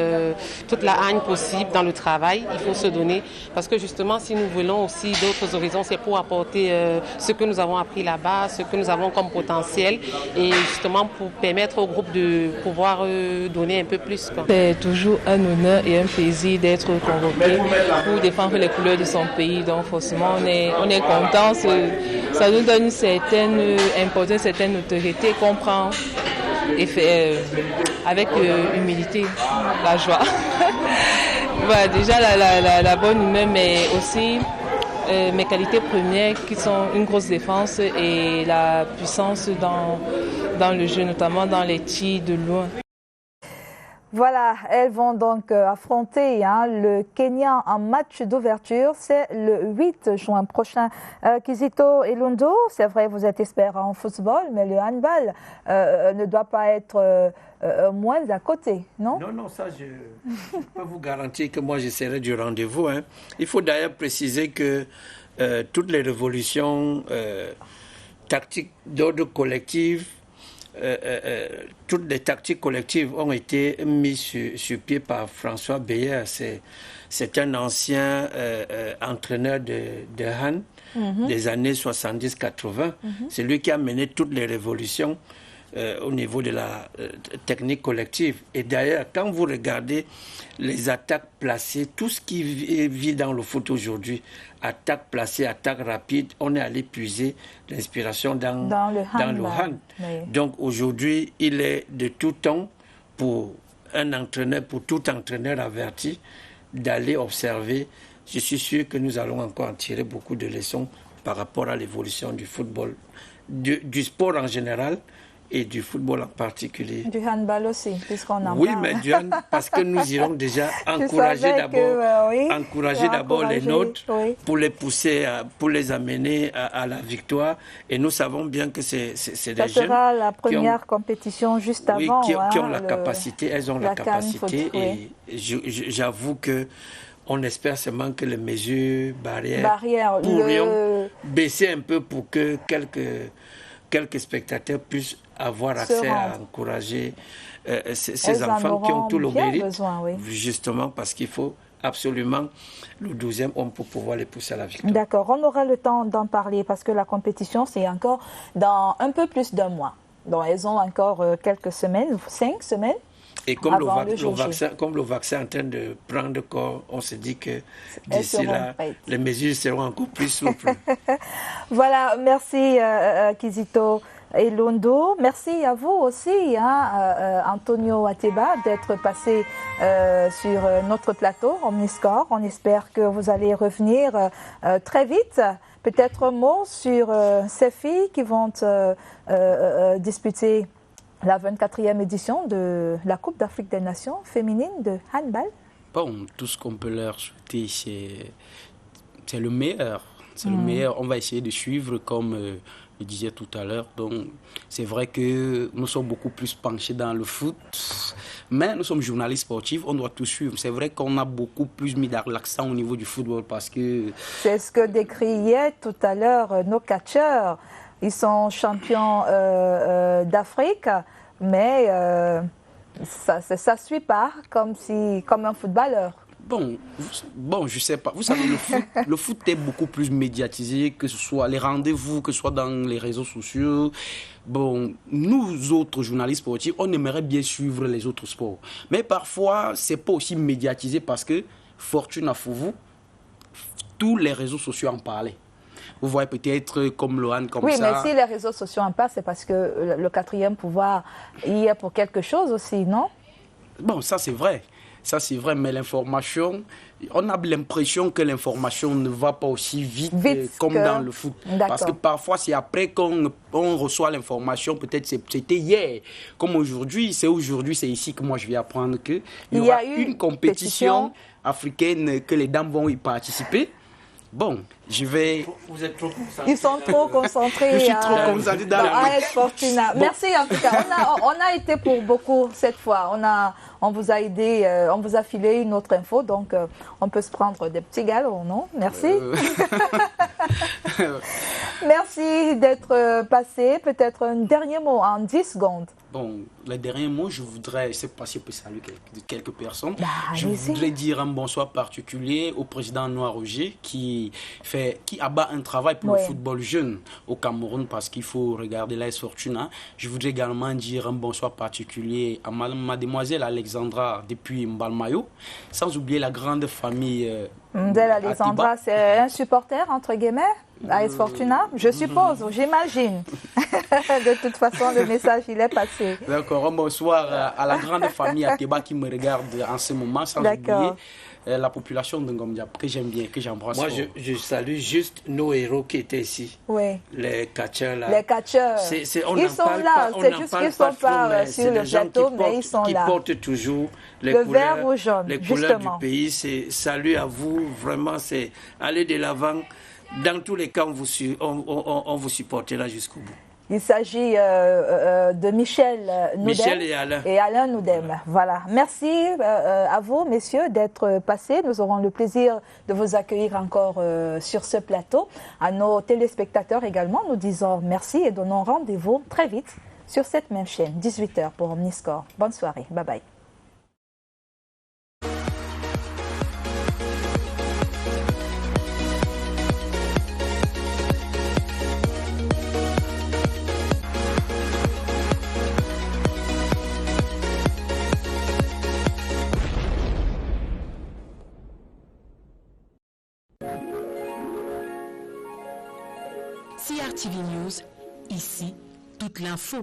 toute la haine possible dans le travail, il faut se donner parce que justement si nous voulons aussi d'autres horizons, c'est pour apporter ce que nous avons appris là-bas, ce que nous avons comme potentiel et justement pour permettre au groupe de pouvoir donner un peu plus. C'est toujours un honneur et un plaisir d'être convoqué pour défendre les couleurs de son pays, donc forcément on est content, ça nous donne une certaine importance, une certaine autorité qu'on prend et fait avec humilité, la joie. Voilà, déjà la bonne humeur, mais aussi mes qualités premières qui sont une grosse défense et la puissance dans le jeu, notamment dans les tirs de loin. Voilà, elles vont donc affronter le Kenya en match d'ouverture. C'est le 8 juin prochain. Kizito Elundo, c'est vrai, vous êtes expert en football, mais le handball ne doit pas être moins à côté, non? Non, ça, je peux vous garantir que moi, je serai du rendez-vous. Il faut d'ailleurs préciser que toutes les révolutions tactiques d'ordre collectif, toutes les tactiques collectives ont été mises sur pied par François Beyer. C'est un ancien entraîneur de Han des années 70-80. C'est lui qui a mené toutes les révolutions au niveau de la technique collective. Et d'ailleurs, quand vous regardez les attaques placées, tout ce qui vit dans le foot aujourd'hui, attaque placée, attaque rapide, on est allé puiser l'inspiration dans le hand. Oui. Donc aujourd'hui, il est de tout temps pour un entraîneur, pour tout entraîneur averti, d'aller observer. Je suis sûr que nous allons encore en tirer beaucoup de leçons par rapport à l'évolution du football, du sport en général, et du football en particulier. Du handball aussi, puisqu'on en oui, parle. Mais du handball, parce que nous irons déjà encourager d'abord les nôtres pour les pousser, pour les amener à la victoire. Et nous savons bien que c'est des jeunes. Ça sera la première compétition juste avant. Qui ont la capacité, elles ont la capacité. Et j'avoue que on espère seulement que les mesures barrières pourront baisser un peu pour que quelques spectateurs puissent avoir accès à encourager ces enfants qui ont tout le mérite, justement parce qu'il faut absolument le 12e homme pour pouvoir les pousser à la victoire. D'accord, on aura le temps d'en parler parce que la compétition, c'est encore dans un peu plus d'un mois. Donc, elles ont encore quelques semaines, 5 semaines. Et comme le vaccin est en train de prendre corps, on se dit que d'ici là, les mesures seront encore plus souples. Voilà, merci Kizito Elundo. Merci à vous aussi, Antonio Ateba, d'être passé sur notre plateau Omniscore. On espère que vous allez revenir très vite. Peut-être un mot sur ces filles qui vont disputer la 24e édition de la Coupe d'Afrique des Nations féminine de handball. Bon, tout ce qu'on peut leur souhaiter, c'est le meilleur. C'est le meilleur. On va essayer de suivre, comme je disais tout à l'heure. Donc, c'est vrai que nous sommes beaucoup plus penchés dans le foot, mais nous sommes journalistes sportifs, on doit tout suivre. C'est vrai qu'on a beaucoup plus mis l'accent au niveau du football parce que... C'est ce que décriaient tout à l'heure nos catcheurs. Ils sont champions d'Afrique, mais ça suit pas comme un footballeur. Bon, je sais pas. Vous savez, le foot est beaucoup plus médiatisé, que ce soit les rendez-vous, que ce soit dans les réseaux sociaux. Bon, nous autres journalistes sportifs, on aimerait bien suivre les autres sports. Mais parfois, c'est pas aussi médiatisé parce que, fortune à vous, tous les réseaux sociaux en parlaient. Vous voyez peut-être comme Lohan, comme ça. Oui, mais si les réseaux sociaux en parlent, c'est parce que le quatrième pouvoir y est pour quelque chose aussi, non? Bon, ça c'est vrai. Ça, c'est vrai, mais l'information, on a l'impression que l'information ne va pas aussi vite comme dans le foot. Parce que parfois, c'est après qu'on reçoit l'information, peut-être c'était hier. Comme aujourd'hui, c'est ici que moi je vais apprendre qu'il y aura une compétition africaine que les dames vont y participer. Bon, je vais... Vous êtes trop concentrés. Ils sont trop concentrés. Je suis trop concentré dans AS Fortuna. Bon. Merci en tout cas. On a été pour beaucoup cette fois. On vous a aidé, on vous a filé une autre info, donc on peut se prendre des petits galons, non? Merci. Merci d'être passé. Peut-être un dernier mot en 10 secondes. Bon, le dernier mot, je voudrais, je ne sais pas si je peux saluer quelques personnes. Je voudrais dire un bonsoir particulier au président Noah Roger qui abat un travail pour le football jeune au Cameroun parce qu'il faut regarder l'AS Fortuna. Je voudrais également dire un bonsoir particulier à mademoiselle Alexandra depuis Mbalmayo, sans oublier la grande famille. Alexandra, c'est un supporter, entre guillemets, AS Fortuna, je suppose, j'imagine. De toute façon, le message, il est passé. D'accord, un bonsoir à la grande famille Atiba qui me regarde en ce moment, sans oublier la population de Ngomdiap, que j'aime bien, que j'embrasse. Moi, je salue juste nos héros qui étaient ici. Oui. Les catcheurs, là. Les catcheurs. Ils sont là, c'est juste qu'ils ne sont pas sur le plateau, mais ils sont là. Qui portent toujours les le couleurs, vert ou jaune, les couleurs du pays. Salut à vous, vraiment, c'est aller de l'avant. Dans tous les cas, on vous supportera jusqu'au bout. Il s'agit de Michel Noudem et Alain Noudem. Voilà. Merci à vous, messieurs, d'être passés. Nous aurons le plaisir de vous accueillir encore sur ce plateau. À nos téléspectateurs également, nous disons merci et donnons rendez-vous très vite sur cette même chaîne, 18h pour Omniscore. Bonne soirée. Bye bye. CRTV News, ici, toute l'info.